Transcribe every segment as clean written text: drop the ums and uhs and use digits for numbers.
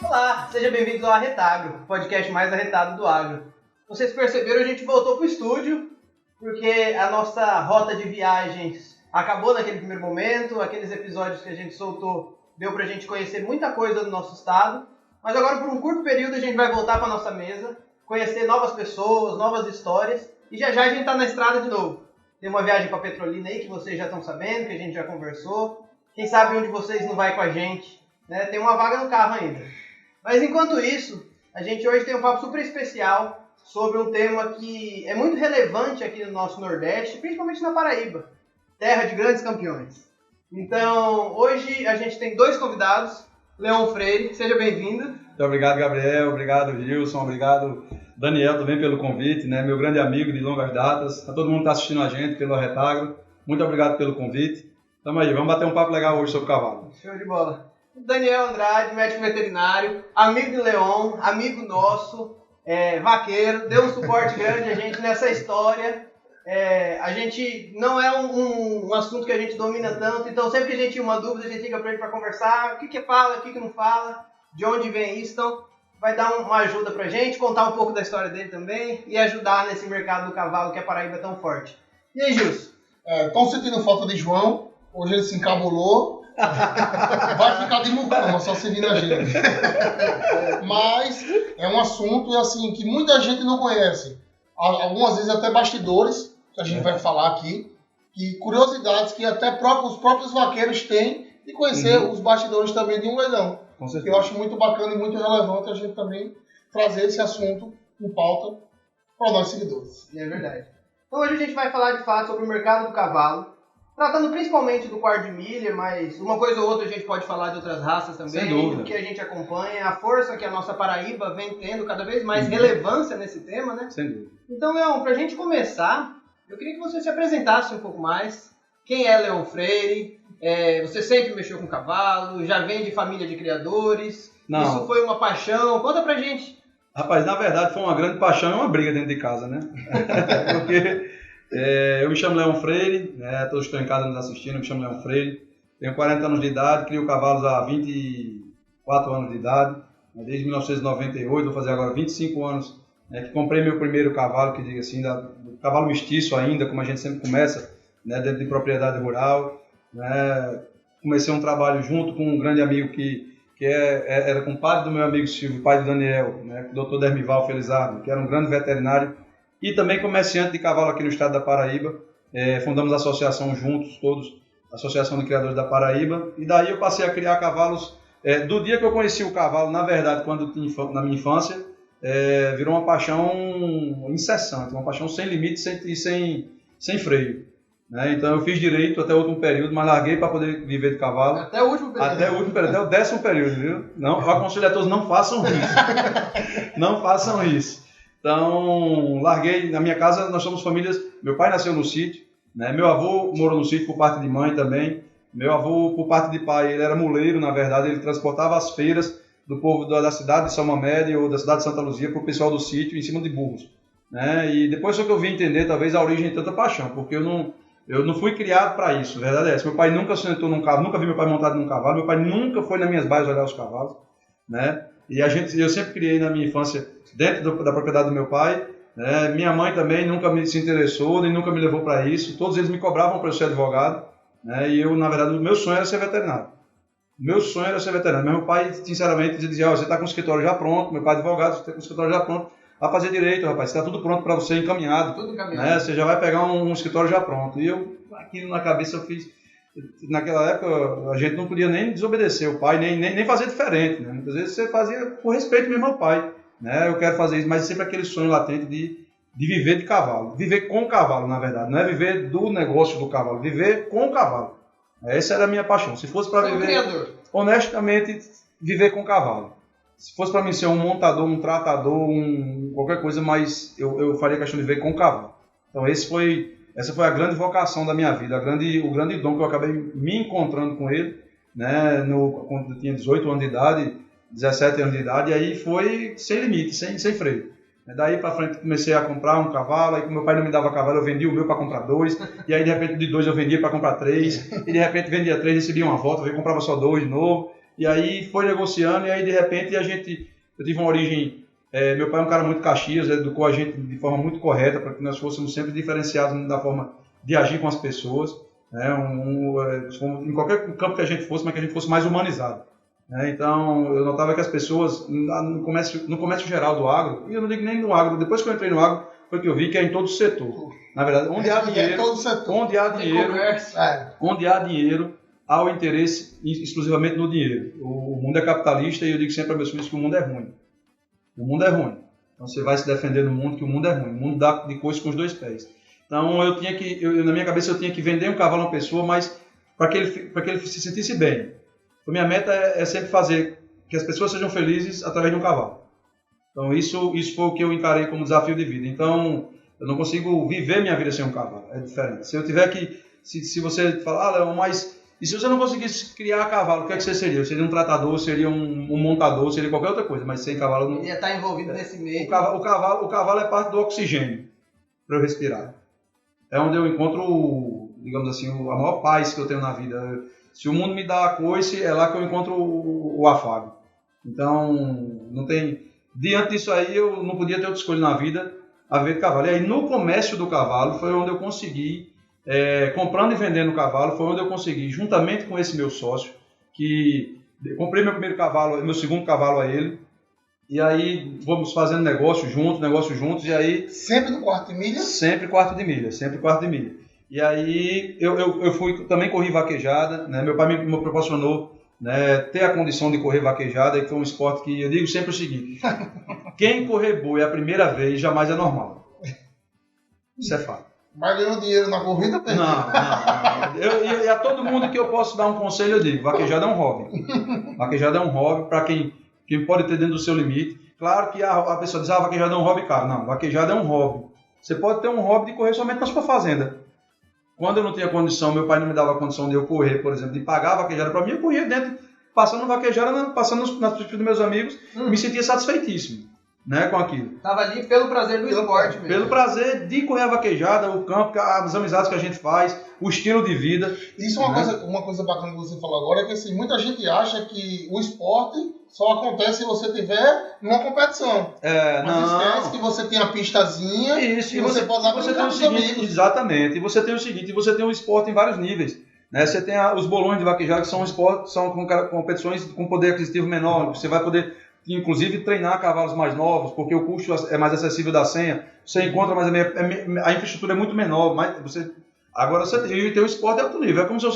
Olá, sejam bem-vindos ao Arretagro, o podcast mais arretado do agro. Vocês perceberam, a gente voltou para o estúdio, porque a nossa rota de viagens acabou naquele primeiro momento, aqueles episódios que a gente soltou deu para a gente conhecer muita coisa do nosso estado, mas agora por um curto período a gente vai voltar para a nossa mesa, conhecer novas pessoas, novas histórias, e já já a gente está na estrada de novo. Tem uma viagem para Petrolina aí que vocês já estão sabendo, que a gente já conversou, quem sabe onde vocês não vai com a gente, né? Tem uma vaga no carro ainda. Mas enquanto isso, a gente hoje tem um papo super especial sobre um tema que é muito relevante aqui no nosso Nordeste, principalmente na Paraíba, terra de grandes campeões. Então, hoje a gente tem dois convidados, Leon Freire, seja bem-vindo. Muito obrigado, Gabriel, obrigado, Gilson, obrigado, Daniel, também pelo convite, né? Meu grande amigo de longas datas, a todo mundo que está assistindo a gente pelo Arretagro, muito obrigado pelo convite. Tamo aí, vamos bater um papo legal hoje sobre cavalo. Show de bola. Daniel Andrade, médico veterinário, amigo de Leon, amigo nosso, vaqueiro, deu um suporte grande a gente nessa história. A gente não é um assunto que a gente domina tanto, então sempre que a gente tem uma dúvida, a gente liga para ele para conversar, o que fala, o que não fala, de onde vem isso, então vai dar uma ajuda pra gente, contar um pouco da história dele também e ajudar nesse mercado do cavalo que a Paraíba é tão forte. E aí, Gilson? Estão sentindo falta de João, hoje ele se encabulou. Vai ficar de mucama, só servindo a gente. Mas é um assunto assim, que muita gente não conhece. Algumas vezes até bastidores, que a gente vai falar aqui, e curiosidades que até os próprios vaqueiros têm de conhecer os bastidores também de um leilão. Eu acho muito bacana e muito relevante a gente também trazer esse assunto em pauta para nós seguidores. É verdade. Então hoje a gente vai falar de fato sobre o mercado do cavalo, tratando principalmente do quarto de milha, mas uma coisa ou outra a gente pode falar de outras raças também, do que a gente acompanha, a força que a nossa Paraíba vem tendo cada vez mais relevância nesse tema, né? Sem dúvida. Então, Leon, pra gente começar, eu queria que você se apresentasse um pouco mais. Quem é Leon Freire? Você sempre mexeu com cavalo? Já vem de família de criadores? Não. Isso foi uma paixão? Conta pra gente. Rapaz, na verdade foi uma grande paixão e uma briga dentro de casa, né? Porque eu me chamo Leon Freire, né? Todos estão em casa nos assistindo, eu me chamo Leon Freire. Tenho 40 anos de idade, crio cavalos há 24 anos de idade, desde 1998, vou fazer agora 25 anos, que comprei meu primeiro cavalo, que diga assim, do cavalo mestiço ainda, como a gente sempre começa, né? Dentro de propriedade rural. Né? Comecei um trabalho junto com um grande amigo que era compadre do meu amigo Silvio, pai do Daniel, né? O Dr. Dermival Felizardo, que era um grande veterinário e também comerciante de cavalo aqui no estado da Paraíba. Fundamos a associação juntos, todos, Associação de Criadores da Paraíba, e daí eu passei a criar cavalos. Do dia que eu conheci o cavalo, na verdade, na minha infância, virou uma paixão incessante, uma paixão sem limite e sem freio. Né? Então eu fiz direito até o último período, mas larguei para poder viver de cavalo. Até o último período. Até o último período, até o 10º período, viu? Não, eu aconselho a todos, não façam isso. Não façam isso. Então, larguei. Na minha casa, nós somos famílias. Meu pai nasceu no sítio, né? Meu avô morou no sítio por parte de mãe também. Meu avô, por parte de pai, ele era muleiro, na verdade, ele transportava as feiras do povo da cidade de São Mamed ou da cidade de Santa Luzia para o pessoal do sítio em cima de burros. Né? E depois só que eu vim entender, talvez, a origem de tanta paixão, porque eu não fui criado para isso, a verdade é essa. Meu pai nunca sentou num cavalo, nunca vi meu pai montado num cavalo, meu pai nunca foi nas minhas baias olhar os cavalos, né? E eu sempre criei na minha infância dentro da propriedade do meu pai, né? Minha mãe também nunca se interessou, nem nunca me levou para isso, todos eles me cobravam para eu ser advogado, né? E eu, na verdade, o meu sonho era ser veterinário. Mas meu pai, sinceramente, dizia, você está com o escritório já pronto, meu pai é advogado, você está com o escritório já pronto, vai fazer direito, rapaz, está tudo pronto para você, encaminhado. Tudo encaminhado. Né? Você já vai pegar um escritório já pronto. E eu, aquilo na cabeça, eu fiz. Naquela época, a gente não podia nem desobedecer o pai, nem fazer diferente. Né? Muitas vezes você fazia por respeito mesmo ao pai. Né? Eu quero fazer isso, mas sempre aquele sonho latente de viver de cavalo. Viver com o cavalo, na verdade. Não é viver do negócio do cavalo, viver com o cavalo. Essa era a minha paixão. Se fosse para viver, honestamente, viver com o cavalo. Se fosse para mim ser um montador, um tratador, qualquer coisa, mas eu faria questão de viver com o cavalo. Então essa foi a grande vocação da minha vida, o grande dom que eu acabei me encontrando com ele, né, quando eu tinha 18 anos de idade, 17 anos de idade, e aí foi sem limite, sem freio. Daí para frente comecei a comprar um cavalo, aí como meu pai não me dava cavalo, eu vendia o meu para comprar 2, e aí de repente de 2 eu vendia para comprar 3, e de repente vendia 3, recebia uma volta, eu comprava só 2 de novo, e aí foi negociando, e aí de repente eu tive uma origem, meu pai é um cara muito Caxias, educou a gente de forma muito correta, para que nós fôssemos sempre diferenciados da forma de agir com as pessoas, né? Em qualquer campo que a gente fosse, mas que a gente fosse mais humanizado. Então, eu notava que as pessoas, no comércio geral do agro, e eu não digo nem no agro, depois que eu entrei no agro, foi que eu vi que é em todo o setor. Na verdade, onde há dinheiro, há o interesse exclusivamente no dinheiro. O mundo é capitalista e eu digo sempre para meus filhos que o mundo é ruim. O mundo é ruim. Então, você vai se defender no mundo que o mundo é ruim. O mundo dá de coisa com os 2 pés. Então, na minha cabeça, eu tinha que vender um cavalo a uma pessoa, mas para que ele se sentisse bem. A minha meta é sempre fazer que as pessoas sejam felizes através de um cavalo. Então isso foi o que eu encarei como desafio de vida. Então eu não consigo viver minha vida sem um cavalo, é diferente. Se eu tiver que, se você falar, Leão, mas e se você não conseguisse criar cavalo, o que é que você seria? Eu seria um tratador, seria um montador, seria qualquer outra coisa, mas sem cavalo não... Ele ia estar envolvido nesse meio. O cavalo é parte do oxigênio para eu respirar. É onde eu encontro, digamos assim, a maior paz que eu tenho na vida. Se o mundo me dá a coice, é lá que eu encontro o afago. Então, não tem... Diante disso aí, eu não podia ter outra escolha na vida a ver de cavalo. E aí, no comércio do cavalo, foi onde eu consegui, comprando e vendendo o cavalo, foi onde eu consegui, juntamente com esse meu sócio, que comprei meu primeiro cavalo, meu segundo cavalo a ele, e aí vamos fazendo negócio juntos, e aí... Sempre no quarto de milha? Sempre quarto de milha. E aí eu também corri vaquejada, né? Meu pai me proporcionou, né, ter a condição de correr vaquejada, e foi um esporte que eu digo sempre o seguinte: quem correr boi a primeira vez jamais é normal. Isso é fato. Mas ganhou dinheiro na corrida, perdeu. Não. E a todo mundo que eu posso dar um conselho, eu digo: vaquejada é um hobby. Vaquejada é um hobby para quem pode ter dentro do seu limite. Claro que a pessoa diz: vaquejada é um hobby caro. Não, vaquejada é um hobby. Você pode ter um hobby de correr somente na sua fazenda. Quando eu não tinha condição, meu pai não me dava a condição de eu correr, por exemplo, de pagar a vaquejada para mim, eu corria dentro, passando vaquejada, passando nas pistas dos meus amigos, me sentia satisfeitíssimo, né, com aquilo. Estava ali pelo prazer do esporte mesmo. Pelo prazer de correr a vaquejada, o campo, as amizades que a gente faz, o estilo de vida. Isso é uma coisa bacana que você falou agora, é que assim, muita gente acha que o esporte só acontece se você tiver numa competição. Mas esquece que você tem a pistazinha e você pode dar para os amigos. Exatamente. E você tem o seguinte, você tem o esporte em vários níveis. Né? Você tem os bolões de vaquejada, que são esportes, são competições com poder aquisitivo menor. Você vai poder, inclusive, treinar cavalos mais novos, porque o custo é mais acessível da senha. Você encontra, mas a infraestrutura é muito menor. Agora você tem o esporte de alto nível. É como se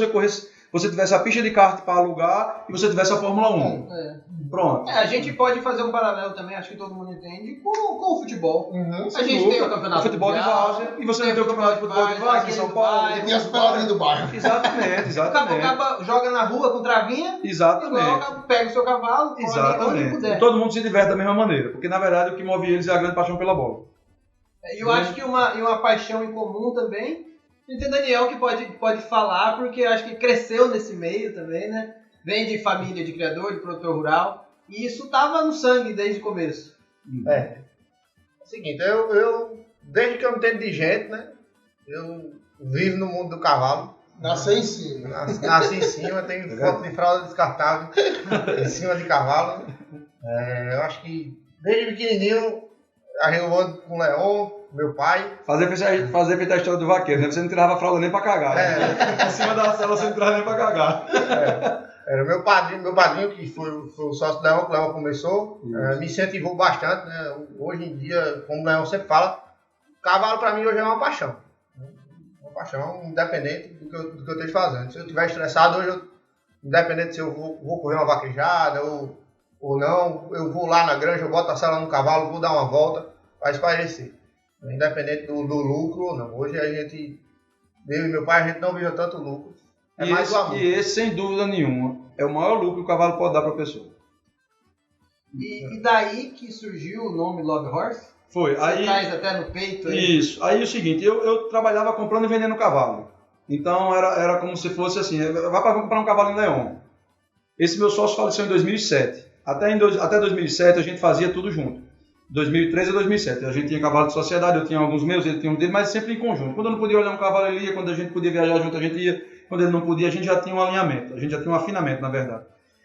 você tivesse a pista de kart para alugar e você tivesse a Fórmula 1. Pronto. A gente pode fazer um paralelo também, acho que todo mundo entende, com o futebol. A gente tem o campeonato de futebol de várzea, e você não tem o campeonato de futebol de várzea em São Paulo. E tem as peladinhas do bairro. Exatamente. O cabo joga na rua com travinha, exatamente. Pega o seu cavalo, onde puder. E todo mundo se diverte da mesma maneira, porque na verdade o que move eles é a grande paixão pela bola. E eu acho que uma paixão em comum também. E tem Daniel que pode falar, porque eu acho que cresceu nesse meio também, né? Vem de família de criador, de produtor rural, e isso estava no sangue desde o começo. É o seguinte, eu desde que eu me entendo de gente, né? Eu vivo no mundo do cavalo. Nasci em cima. Nasci em cima, tenho foto de fralda descartável em cima de cavalo. Eu acho que desde pequenininho, eu ando com o Leão, meu pai. Fazer feita a história do vaqueiro, né? Você não tirava a fralda nem pra cagar. Né? Em cima da cela você não tirava nem pra cagar. Era meu padrinho que foi o sócio do Leão, que o Leão começou, me incentivou bastante, né? Hoje em dia, como o Leão sempre fala, cavalo pra mim hoje é uma paixão. Uma paixão independente do que eu esteja fazendo. Se eu estiver estressado hoje, independente se eu vou correr uma vaquejada ou não, eu vou lá na granja, eu boto a sela no cavalo, vou dar uma volta, vai espairecer. Independente do lucro ou não. Hoje eu e meu pai, a gente não visa tanto lucro. E esse, sem dúvida nenhuma, é o maior lucro que o cavalo pode dar para a pessoa. E daí que surgiu o nome Love Horse? Foi. Você traz até no peito aí. Isso. Aí é o seguinte, eu trabalhava comprando e vendendo cavalo. Então era como se fosse assim, vai para comprar um cavalo em Leão. Esse meu sócio faleceu em 2007. Até 2007 a gente fazia tudo junto. 2013 a 2007. A gente tinha cavalo de sociedade, eu tinha alguns meus, ele tinha um dele, mas sempre em conjunto. Quando eu não podia olhar um cavalo, ele ia. Quando a gente podia viajar junto, a gente ia. Quando ele não podia, a gente já tinha um alinhamento. A gente já tinha um afinamento, na verdade.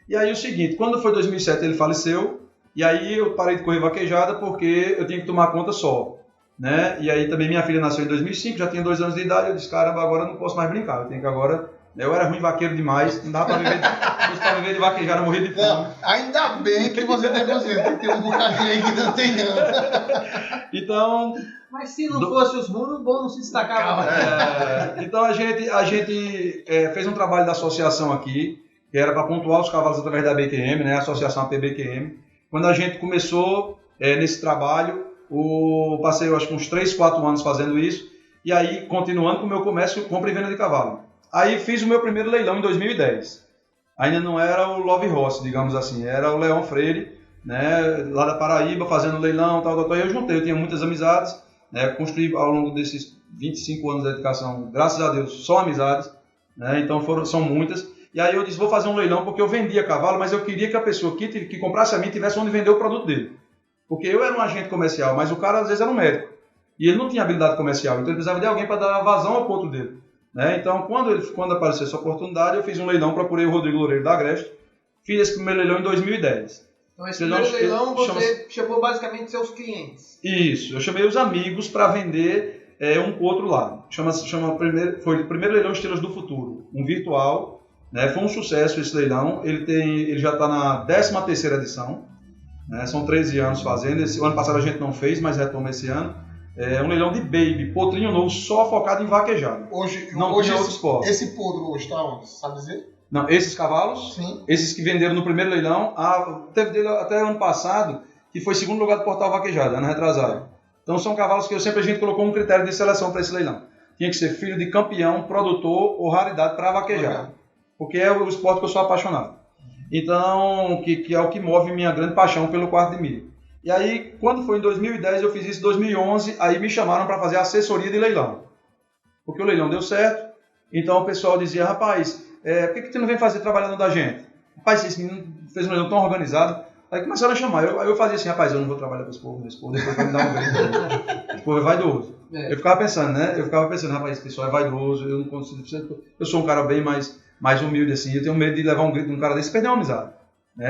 E aí o seguinte, quando foi 2007 ele faleceu, e aí eu parei de correr vaquejada porque eu tinha que tomar conta só. Né? E aí também minha filha nasceu em 2005, já tinha 2 anos de idade, eu disse, caramba, agora eu não posso mais brincar, eu tenho que agora... Eu era ruim vaqueiro demais, não dava pra viver de vaquejar, eu morri de fome. Não, ainda bem que você tem consciência, porque tem um bocadinho aí que não tem não. Então... Mas se não fosse os muros, o bom não se destacava. Então a gente fez um trabalho da associação aqui, que era para pontuar os cavalos através da BQM, né? A associação APBQM. Quando a gente começou nesse trabalho, passei eu acho que uns 3, 4 anos fazendo isso, e aí continuando com o meu comércio, compra e venda de cavalo. Aí fiz o meu primeiro leilão em 2010. Ainda não era o Love Horse, digamos assim, era o Leão Freire, né, lá da Paraíba, fazendo leilão, tal. Eu juntei, eu tinha muitas amizades, né, construí ao longo desses 25 anos de dedicação, graças a Deus, só amizades, né, então são muitas. E aí eu disse, vou fazer um leilão porque eu vendia cavalo, mas eu queria que a pessoa que comprasse a mim tivesse onde vender o produto dele. Porque eu era um agente comercial, mas o cara às vezes era um médico. E ele não tinha habilidade comercial, então ele precisava de alguém para dar vazão ao ponto dele. Né? Então, quando apareceu essa oportunidade, eu fiz um leilão, procurei o Rodrigo Loureiro da Agreste, fiz esse primeiro leilão em 2010. Então, esse primeiro leilão você chamou basicamente seus clientes. Isso, eu chamei os amigos para vender um com o outro lado. Foi o primeiro leilão Estrelas do Futuro, um virtual, né? Foi um sucesso esse leilão, ele já está na 13ª edição, né? São 13 anos fazendo, o ano passado a gente não fez, mas retoma esse ano. É um leilão de baby, potrinho novo, só focado em vaquejado. Hoje esse podro hoje está onde? Sabe dizer? Não, esses cavalos, sim, esses que venderam no primeiro leilão, teve dele até ano passado, que foi segundo lugar do Portal Vaquejado, ano retrasado. Então são cavalos que a gente colocou um critério de seleção para esse leilão. Tinha que ser filho de campeão, produtor ou raridade para vaquejar. Porque é o esporte que eu sou apaixonado. Então, que é o que move minha grande paixão pelo quarto de milho. E aí, quando foi em 2010, eu fiz isso em 2011, aí me chamaram para fazer assessoria de leilão. Porque o leilão deu certo, então o pessoal dizia, rapaz, por que tu não vem fazer trabalhando da gente? Rapaz, esse menino fez um leilão tão organizado. Aí começaram a chamar, aí eu fazia assim, rapaz, eu não vou trabalhar com esse povo depois vai me dar um grito. Esse povo é vaidoso. Eu ficava pensando, rapaz, esse pessoal é vaidoso, eu não consigo, eu sou um cara bem mais humilde assim, eu tenho medo de levar um grito de um cara desse e perder uma amizade.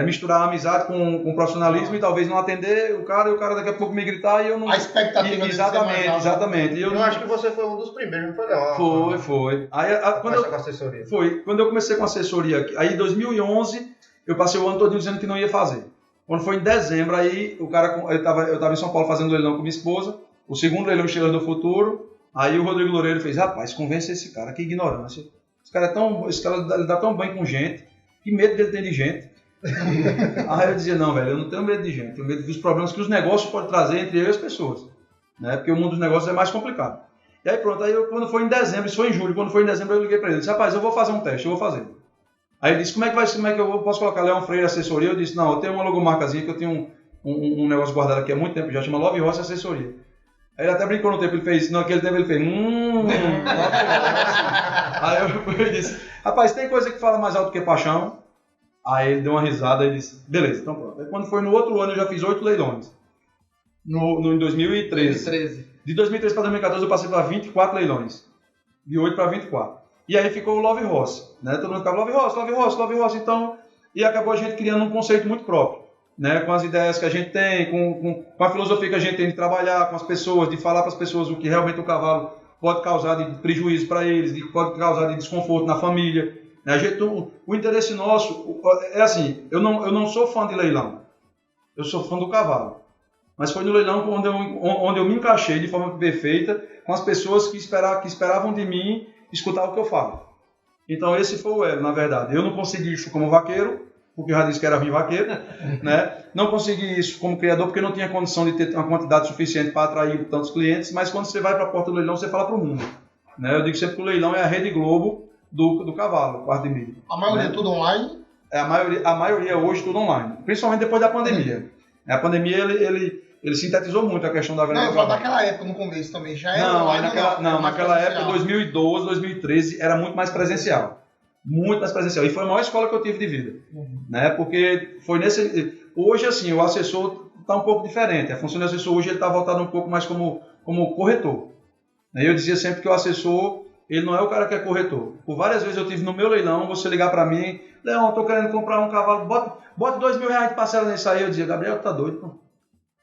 Misturar a amizade com profissionalismo e talvez não atender o cara e o cara daqui a pouco me gritar e eu não... A expectativa Exatamente. Eu acho que você foi um dos primeiros, não foi não? Foi. Aí, com assessoria. Quando eu comecei com assessoria aqui, aí em 2011 eu passei o ano todo dizendo que não ia fazer. Quando foi em dezembro, aí eu estava em São Paulo fazendo leilão com minha esposa, o segundo leilão Estrelas do Futuro, aí o Rodrigo Loureiro fez, rapaz, convence esse cara, que ignorância. Esse cara ele dá tão bem com gente, que medo dele tem de gente. Aí eu dizia, não, velho, eu não tenho medo de gente, tenho medo dos problemas que os negócios podem trazer entre eu e as pessoas, né? Porque o mundo dos negócios é mais complicado. E aí pronto, quando foi em dezembro, isso foi em julho, quando foi em dezembro eu liguei para ele, disse, rapaz, eu vou fazer um teste, eu vou fazer. Aí ele disse, como é que eu posso colocar Leão Freire assessoria? Eu disse, não, eu tenho uma logomarcazinha que eu tenho um negócio guardado aqui há muito tempo, já chama Love Horse Assessoria. Aí ele até brincou no tempo, naquele tempo ele fez, Aí eu disse, rapaz, tem coisa que fala mais alto que paixão? Aí ele deu uma risada e disse, beleza, então pronto. Aí quando foi no outro ano eu já fiz 8 leilões. Em 2013. De 2013 para 2014 eu passei para 24 leilões. De 8 para 24. E aí ficou o Love Horse. Né? Todo mundo ficava Love Horse. Então, e acabou a gente criando um conceito muito próprio. Né? Com as ideias que a gente tem, com a filosofia que a gente tem de trabalhar com as pessoas, de falar para as pessoas o que realmente o cavalo pode causar de prejuízo para eles, pode causar de desconforto na família. O interesse nosso é assim, eu não sou fã de leilão, eu sou fã do cavalo, mas foi no leilão onde eu me encaixei de forma perfeita com as pessoas que esperavam de mim escutar o que eu falo. Então esse foi o elo, na verdade. Eu não consegui isso como vaqueiro, porque eu já disse que era ruim vaqueiro, né? Não consegui isso como criador, porque não tinha condição de ter uma quantidade suficiente para atrair tantos clientes, mas quando você vai para a porta do leilão, você fala para o mundo. Né? Eu digo sempre que o leilão é a Rede Globo do cavalo, quarto de milho. A maioria é tudo online? A maioria hoje tudo online, principalmente depois da pandemia. A pandemia ele sintetizou muito a questão da venda do cavalo. Naquela época, no começo também, já era online? Naquela época, 2012, 2013, era muito mais presencial. Muito mais presencial. E foi a maior escola que eu tive de vida. Né? Porque foi hoje, assim, o assessor está um pouco diferente. A função de assessor hoje está voltada um pouco mais como corretor. Eu dizia sempre que o assessor, ele não é o cara que é corretor. Por várias vezes eu tive no meu leilão, você ligar para mim, Leão, estou querendo comprar um cavalo, bota R$2.000 de parcela nisso aí. Eu dizia, Gabriel, tá doido, pô?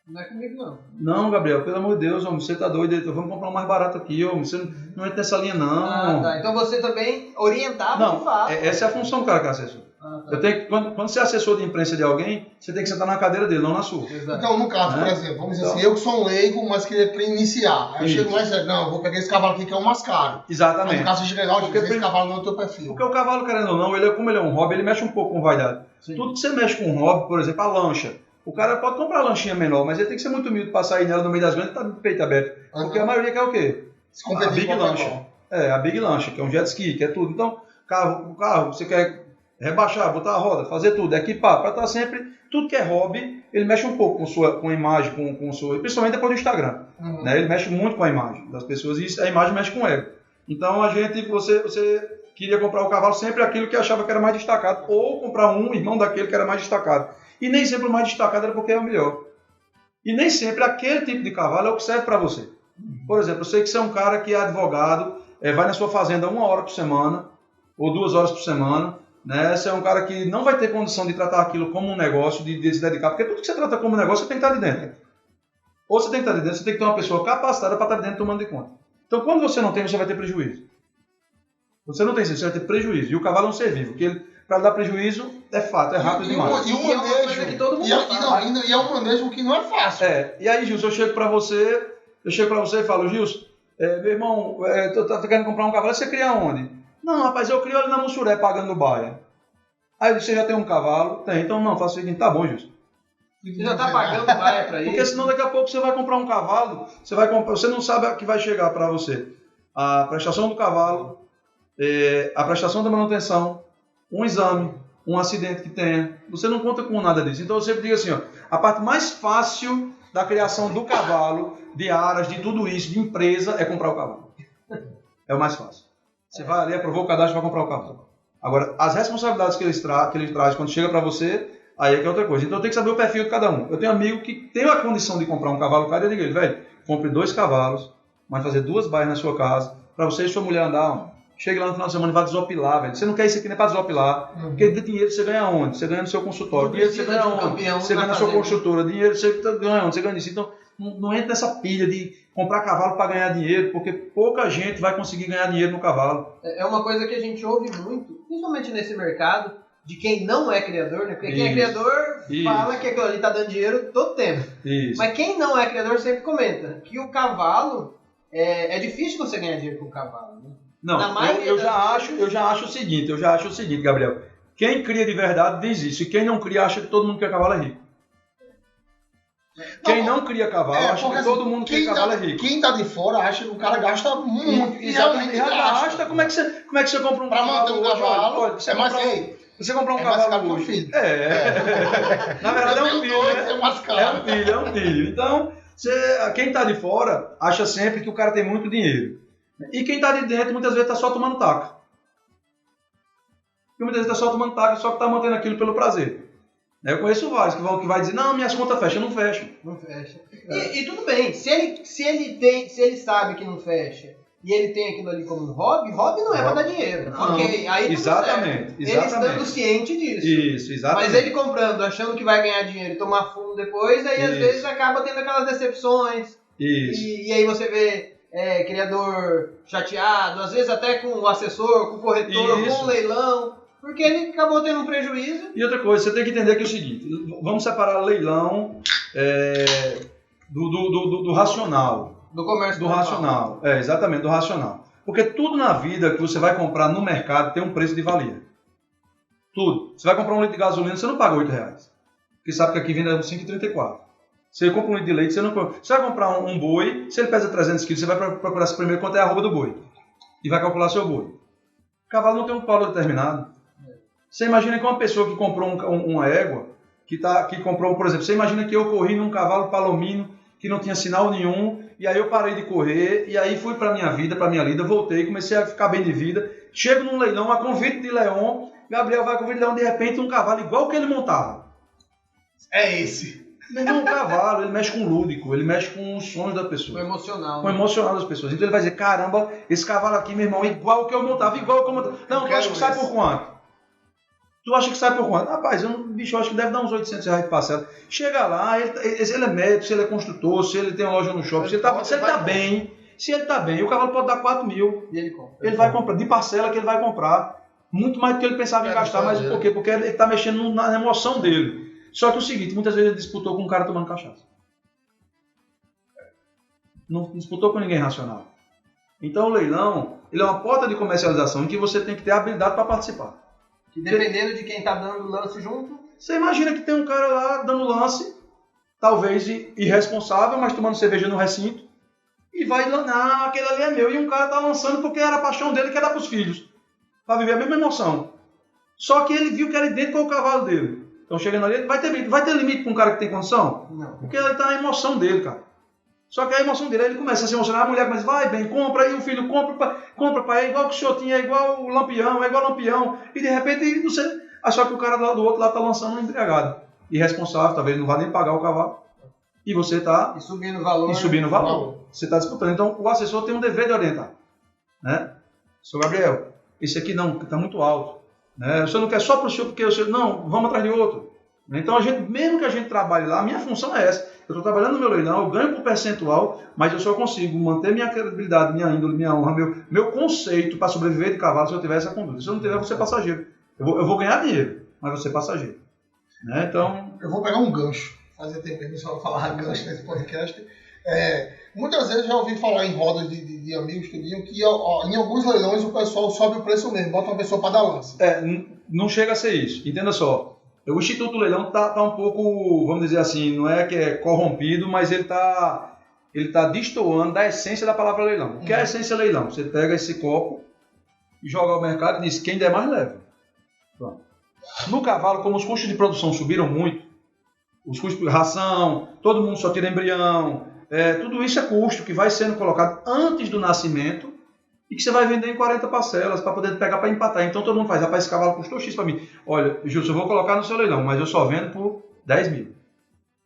Não é comigo, não. Não, Gabriel, pelo amor de Deus, homem, você tá doido, vamos comprar um mais barato aqui, homem, você não entra nessa linha, não. Ah, tá. Então você também orientava de fato. Essa é a função do cara que é assessor. Ah, tá. Eu tenho que, quando você é assessor de imprensa de alguém, você tem que sentar na cadeira dele, não na sua. Exato. Então, no caso, por exemplo, vamos dizer assim, eu que sou um leigo, mas queria iniciar. Aí eu chego lá e digo, não, eu vou pegar esse cavalo aqui que é o mais caro. Aí, Exatamente. no caso, você chega lá, Porque esse cavalo não é o teu perfil. Porque o cavalo, querendo ou não, como ele é um hobby, ele mexe um pouco com vaidade. Sim. Tudo que você mexe com um hobby, por exemplo, a lancha. O cara pode comprar a lanchinha menor, mas ele tem que ser muito humilde para sair nela no meio das grandes e tá de peito aberto. Porque a maioria quer o quê? Se A competir Big com Lancha. qualquer A Big Lancha, que é um jet ski, que é tudo. Então, o carro, você quer rebaixar, botar a roda, fazer tudo, equipar, para estar sempre... Tudo que é hobby, ele mexe um pouco com a imagem, com sua, principalmente depois do Instagram. Uhum. Ele mexe muito com a imagem das pessoas e a imagem mexe com o ego. Então, você queria comprar o cavalo sempre aquilo que achava que era mais destacado, ou comprar um irmão daquele que era mais destacado. E nem sempre o mais destacado era porque é o melhor. E nem sempre aquele tipo de cavalo é o que serve para você. Por exemplo, eu sei que você é um cara que é advogado, vai na sua fazenda 1 hora por semana, ou 2 horas por semana, né? Você é um cara que não vai ter condição de tratar aquilo como um negócio, de se dedicar, porque tudo que você trata como negócio, você tem que estar de dentro. Ou você tem que estar de dentro, você tem que ter uma pessoa capacitada para estar de dentro tomando de conta. Então, quando você não tem, você vai ter prejuízo. Você não tem isso, você vai ter prejuízo. E o cavalo é um ser vivo, porque para dar prejuízo é fato, é rápido demais. E o manejo, que todo mundo e é um manejo que não é fácil. E aí, Gilson, eu chego para você e falo, Gilson, meu irmão, tô querendo comprar um cavalo, você cria onde? Não, rapaz, eu crio ali na Mussuré, pagando no Baia. Aí você já tem um cavalo? Tem, então não, faça o seguinte, tá bom, Gilson. Você já tá pagando Baia para isso? Porque senão daqui a pouco você vai comprar um cavalo, você não sabe o que vai chegar para você. A prestação do cavalo, a prestação da manutenção, um exame, um acidente que tenha. Você não conta com nada disso. Então eu sempre digo assim, a parte mais fácil da criação do cavalo, de aras, de tudo isso, de empresa, é comprar o cavalo. É o mais fácil. Você vai ali, aprovou o cadastro e vai comprar o cavalo. Agora, as responsabilidades que ele traz quando chega para você, aí é que é outra coisa. Então tem que saber o perfil de cada um. Eu tenho amigo que tem a condição de comprar um cavalo caro, eu digo ele, velho, compre 2 cavalos, mas fazer 2 baias na sua casa, para você e sua mulher andar, Chegue lá no final de semana e vai desopilar, velho. Você não quer isso aqui nem para desopilar. Porque de dinheiro você ganha onde? Você ganha no seu consultório. Dinheiro você ganha onde? Você ganha na sua construtora. Dinheiro você ganha onde? Você ganha nisso. Então, não entra nessa pilha de comprar cavalo para ganhar dinheiro, porque pouca gente vai conseguir ganhar dinheiro no cavalo. É uma coisa que a gente ouve muito, principalmente nesse mercado, de quem não é criador, né? Porque quem é criador fala que aquilo ali tá dando dinheiro todo tempo. Isso. Mas quem não é criador sempre comenta que o cavalo, é difícil você ganhar dinheiro com o cavalo, né? Não, eu já acho o seguinte, Gabriel. Quem cria de verdade diz isso. E quem não cria acha que todo mundo que quer cavalo é rico. Quem não cria cavalo acha que todo mundo que quer cavalo é rico. Quem tá de fora acha que o cara gasta muito. E realmente gasta. Como é que você compra um cavalo? Pra manter um cavalo, você comprar um cavalo hoje. Filho. Na verdade é um filho, né? É mais caro. É um filho. Então, quem tá de fora acha sempre que o cara tem muito dinheiro. E quem está de dentro, muitas vezes, está só tomando taca. E muitas vezes está só tomando taca, só que está mantendo aquilo pelo prazer. Eu conheço vários que vai dizer, não, minhas contas fecham. Não fecha. Não fecha. E tudo bem, se ele sabe que não fecha, e ele tem aquilo ali como um hobby não é para dar dinheiro. Não. Ok, aí exatamente. Ele estando ciente disso. Isso, exatamente. Mas ele comprando, achando que vai ganhar dinheiro e tomar fundo depois, aí às vezes acaba tendo aquelas decepções. Isso. E aí você vê... criador chateado, às vezes até com o assessor, com o corretor, com o leilão, porque ele acabou tendo um prejuízo. E outra coisa, você tem que entender que é o seguinte, vamos separar leilão do racional. Do comércio do racional. Exatamente, do racional. Porque tudo na vida que você vai comprar no mercado tem um preço de valia. Tudo. Você vai comprar um litro de gasolina, você não paga R$8. Porque sabe que aqui vende R$5,34. Você compra um litro de leite, você vai comprar um boi, se ele pesa 300 quilos, você vai procurar primeiro quanto é a arroba do boi. E vai calcular seu boi. O cavalo não tem um valor determinado. Você imagina que uma pessoa que comprou uma égua, que comprou, por exemplo, você imagina que eu corri num cavalo palomino, que não tinha sinal nenhum, e aí eu parei de correr, e aí fui para minha vida, para minha lida, voltei, comecei a ficar bem de vida, chego num leilão, a convite de Leon, Gabriel vai convite de Leon, de repente um cavalo igual que ele montava. É esse. Meu irmão, o cavalo, ele mexe com o lúdico, ele mexe com os sonhos da pessoa. Foi emocional. Com o emocional das pessoas. Então ele vai dizer, caramba, esse cavalo aqui, meu irmão, igual que eu montava, igual que eu montava. Não, tu acha que sai por quanto? Tu acha que sai por quanto? Rapaz, bicho, eu acho que deve dar uns R$800 de parcela. Chega lá, ele é médico, se ele é construtor, se ele tem uma loja no shopping, se ele tá bem, o cavalo pode dar 4 mil. E ele compra. Ele vai comprar, de parcela que ele vai comprar. Muito mais do que ele pensava em gastar, mas por quê? Porque ele está mexendo na emoção dele. Só que o seguinte, muitas vezes ele disputou com um cara tomando cachaça. Não disputou com ninguém racional. Então o leilão, ele é uma porta de comercialização em que você tem que ter habilidade para participar. Que dependendo de quem está dando lance junto... Você imagina que tem um cara lá dando lance, talvez irresponsável, mas tomando cerveja no recinto, e vai lá, aquele ali é meu, e um cara está lançando porque era a paixão dele, que era para os filhos. Para viver a mesma emoção. Só que ele viu que era idêntico ao cavalo dele. Então chegando ali, vai ter limite para um cara que tem condição? Não. Porque ele está na emoção dele, cara. Só que a emoção dele, ele começa a se emocionar, a mulher começa, vai bem, compra, e o filho compra, pai, é igual que o senhor tinha, é igual o Lampião, e de repente, você achar que o cara do outro lá está lançando um embriagado. Irresponsável, talvez não vá nem pagar o cavalo. E você está... E subindo o valor. Você está disputando. Então o assessor tem um dever de orientar. Né? Seu Gabriel, esse aqui não, está muito alto. Né? O senhor não quer só para o senhor, porque o senhor... Não, vamos atrás de outro. Então, mesmo que a gente trabalhe lá, a minha função é essa. Eu estou trabalhando no meu leilão, eu ganho por percentual, mas eu só consigo manter minha credibilidade, minha índole, minha honra, meu conceito para sobreviver de cavalo se eu tiver essa conduta. Se eu não tiver, eu vou ser passageiro. Eu vou ganhar dinheiro, mas vou ser passageiro. Né? Então... Eu vou pegar um gancho. Fazia tempo que só falar gancho nesse podcast. Muitas vezes já ouvi falar em rodas de amigos que diziam que em alguns leilões o pessoal sobe o preço mesmo, bota uma pessoa para dar lance. Não chega a ser isso. Entenda só. O Instituto Leilão está um pouco, vamos dizer assim, não é que é corrompido, mas ele tá destoando da essência da palavra leilão. O que é a essência leilão? Você pega esse copo e joga ao mercado e diz, quem der mais leva. Pronto. No cavalo, como os custos de produção subiram muito, os custos de ração, todo mundo só tira embrião, tudo isso é custo que vai sendo colocado antes do nascimento e que você vai vender em 40 parcelas para poder pegar para empatar. Então todo mundo faz, rapaz, esse cavalo custou X para mim. Olha, Gilson, eu vou colocar no seu leilão, mas eu só vendo por 10 mil.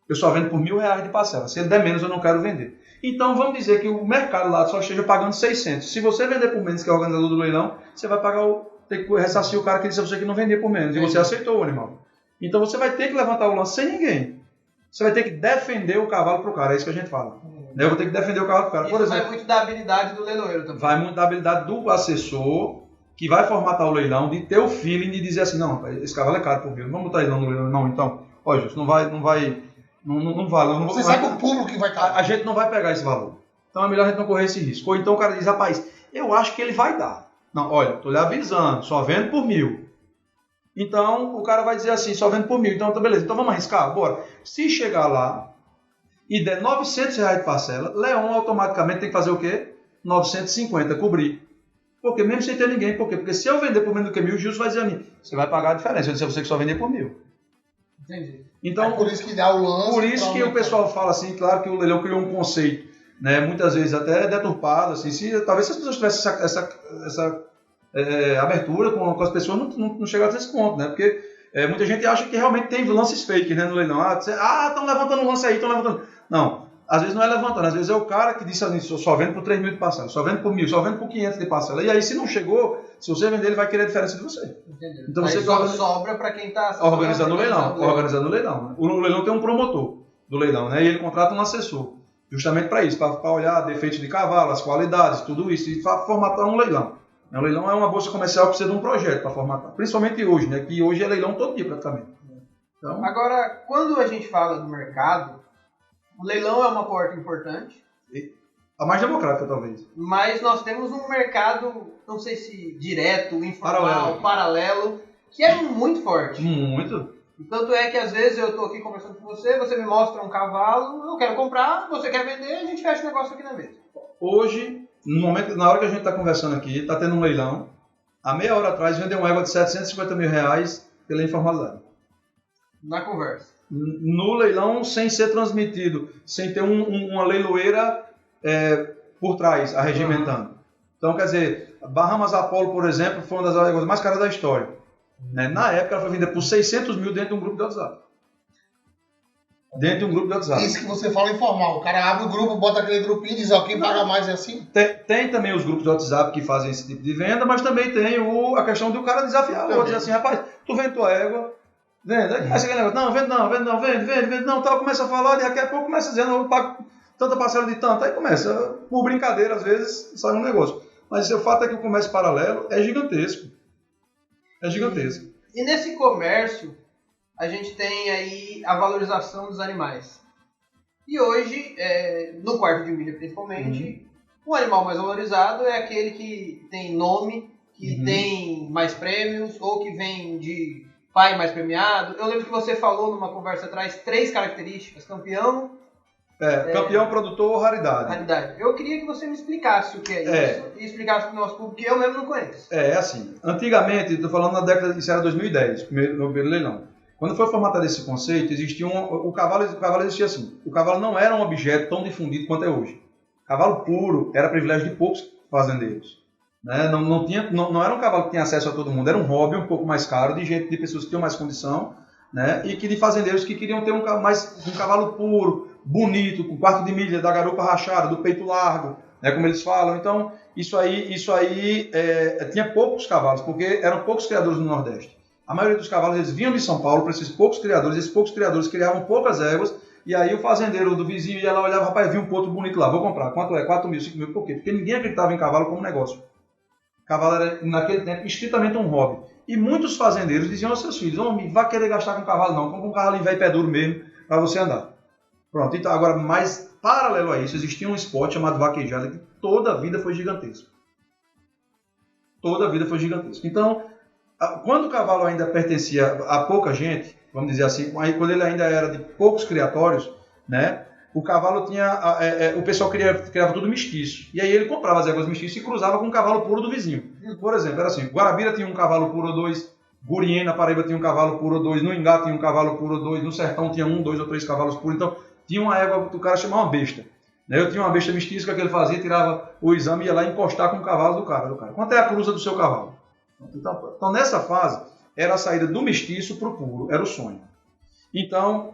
Eu só vendo por R$1.000 de parcela. Se ele der menos, eu não quero vender. Então vamos dizer que o mercado lá só esteja pagando 600. Se você vender por menos, que é o organizador do leilão, você vai pagar ter que ressarcir o cara que disse a você que não vendia por menos. E você aceitou o animal. Então você vai ter que levantar o lance sem ninguém. Você vai ter que defender o cavalo pro cara. É isso que a gente fala. Eu vou ter que defender o cavalo pro cara. Por exemplo, vai muito da habilidade do leiloeiro também. Vai muito da habilidade do assessor que vai formatar o leilão, de ter o feeling de dizer assim, não, esse cavalo é caro por mil, não vamos botar ele no leilão, não, então. Ó, Justo, não vale. Você sabe o público que vai estar. A gente não vai pegar esse valor. Então é melhor a gente não correr esse risco. Ou então o cara diz, rapaz, eu acho que ele vai dar. Não, olha, tô lhe avisando, só vendo por 1.000. Então o cara vai dizer assim, só vendo por 1.000. Então tá beleza, então vamos arriscar, bora. Se chegar lá e der R$900 de parcela, Leão automaticamente tem que fazer o quê? 950, cobrir. Porque mesmo sem ter ninguém, por quê? Porque se eu vender por menos do que 1.000, o Gilson vai dizer a mim, você vai pagar a diferença. Eu disse a você que só vender por 1.000. Entendi. Então, por isso que dá o lance. Por isso que o pessoal fala assim, claro que o leilão criou um conceito, né, muitas vezes até deturpado, assim, talvez se as pessoas tivessem essa abertura com as pessoas, não chegasse a esse ponto, né? Porque muita gente acha que realmente tem lances fake, né, no leilão. Estão levantando um lance aí, estão levantando. Não, às vezes não é levantando, às vezes é o cara que disse assim, só vendo por 3.000 de parcela, só vendo por 1.000, só vendo por 500 de parcela. E aí, se não chegou, se você vender, ele vai querer a diferença de você. Entendi. Então aí você sobra para quem está organizando o leilão. Organizando o leilão. Né? O leilão tem um promotor do leilão, né? E ele contrata um assessor, justamente para isso, para olhar defeitos de cavalo, as qualidades, tudo isso, e formatar um leilão. O leilão é uma bolsa comercial que precisa de um projeto para formatar. Principalmente hoje, né? Que hoje é leilão todo dia praticamente. Então, agora, quando a gente fala do mercado, o leilão é uma porta importante. A mais democrática, talvez. Mas nós temos um mercado, não sei se direto, informal, paralelo, que é muito forte. Muito. E tanto é que às vezes eu estou aqui conversando com você me mostra um cavalo, eu quero comprar, você quer vender, a gente fecha o negócio aqui na mesa. Hoje, na hora que a gente está conversando aqui, está tendo um leilão. Há meia hora atrás, vendeu uma égua de R$750 mil pela informalidade. Na conversa. No leilão, sem ser transmitido, sem ter uma leiloeira por trás, arregimentando. Então, quer dizer, Bahamas Apollo, por exemplo, foi uma das éguas mais caras da história. Na época, ela foi vendida por 600 mil dentro de um grupo de WhatsApp. dentro de um grupo de WhatsApp. Isso que você fala informal. O cara abre o grupo, bota aquele grupinho e diz, ó, quem paga mais é assim? Tem também os grupos de WhatsApp que fazem esse tipo de venda, mas também tem a questão do cara desafiar o outro, dizer assim, rapaz, tu vende tua égua, vende. Aí começa aquele negócio, não, vende, não, tal, começa a falar, e daqui a pouco começa dizendo, eu pago tanta parcela de tanto, aí começa, por brincadeira, às vezes, sai um negócio. Mas o fato é que o comércio paralelo é gigantesco. É gigantesco. E nesse comércio, a gente tem aí a valorização dos animais. E hoje, no quarto de milha principalmente, o animal mais valorizado é aquele que tem nome, que tem mais prêmios, ou que vem de pai mais premiado. Eu lembro que você falou numa conversa atrás 3 características: campeão, campeão, produtor, raridade. Eu queria que você me explicasse o que é isso e explicasse para o nosso público, que eu mesmo não conheço. É assim, antigamente, estou falando na década, isso era 2010, no primeiro leilão. Quando foi formatado esse conceito, existia o cavalo existia assim. O cavalo não era um objeto tão difundido quanto é hoje. O cavalo puro era privilégio de poucos fazendeiros. Né? Não era um cavalo que tinha acesso a todo mundo, era um hobby um pouco mais caro, de pessoas que tinham mais condição, né? E que de fazendeiros que queriam ter um cavalo puro, bonito, com quarto de milha, da garupa rachada, do peito largo, né? Como eles falam. Então, isso aí tinha poucos cavalos, porque eram poucos criadores no Nordeste. A maioria dos cavalos eles vinham de São Paulo para esses poucos criadores criavam poucas éguas, e aí o fazendeiro do vizinho ia lá, olhava, rapaz, vi um potro bonito lá, vou comprar. Quanto é? 4 mil, 5 mil, por quê? Porque ninguém acreditava em cavalo como negócio. Cavalo era, naquele tempo, estritamente um hobby. E muitos fazendeiros diziam aos seus filhos, homem, vai querer gastar com cavalo não, compra um cavalo em velho pé duro mesmo, para você andar. Pronto, então agora, mais paralelo a isso, existia um esporte chamado vaquejada, que toda a vida foi gigantesco. Toda a vida foi gigantesco. Então, quando o cavalo ainda pertencia a pouca gente, vamos dizer assim, quando ele ainda era de poucos criatórios, né, o cavalo tinha, o pessoal criava tudo mestiço. E aí ele comprava as éguas mestiças e cruzava com o cavalo puro do vizinho. Por exemplo, era assim, Guarabira tinha um cavalo puro ou 2, Gurien, na Paraíba, tinha um cavalo puro ou 2, no Ingá tinha um cavalo puro ou 2, no Sertão tinha 1, 2 ou 3 cavalos puros. Então, tinha uma égua que o cara chamava uma besta. Eu tinha uma besta mestiça que ele fazia, tirava o exame e ia lá encostar com o cavalo do cara. Quanto é a cruza do seu cavalo? Então, nessa fase, era a saída do mestiço para o puro, era o sonho. Então,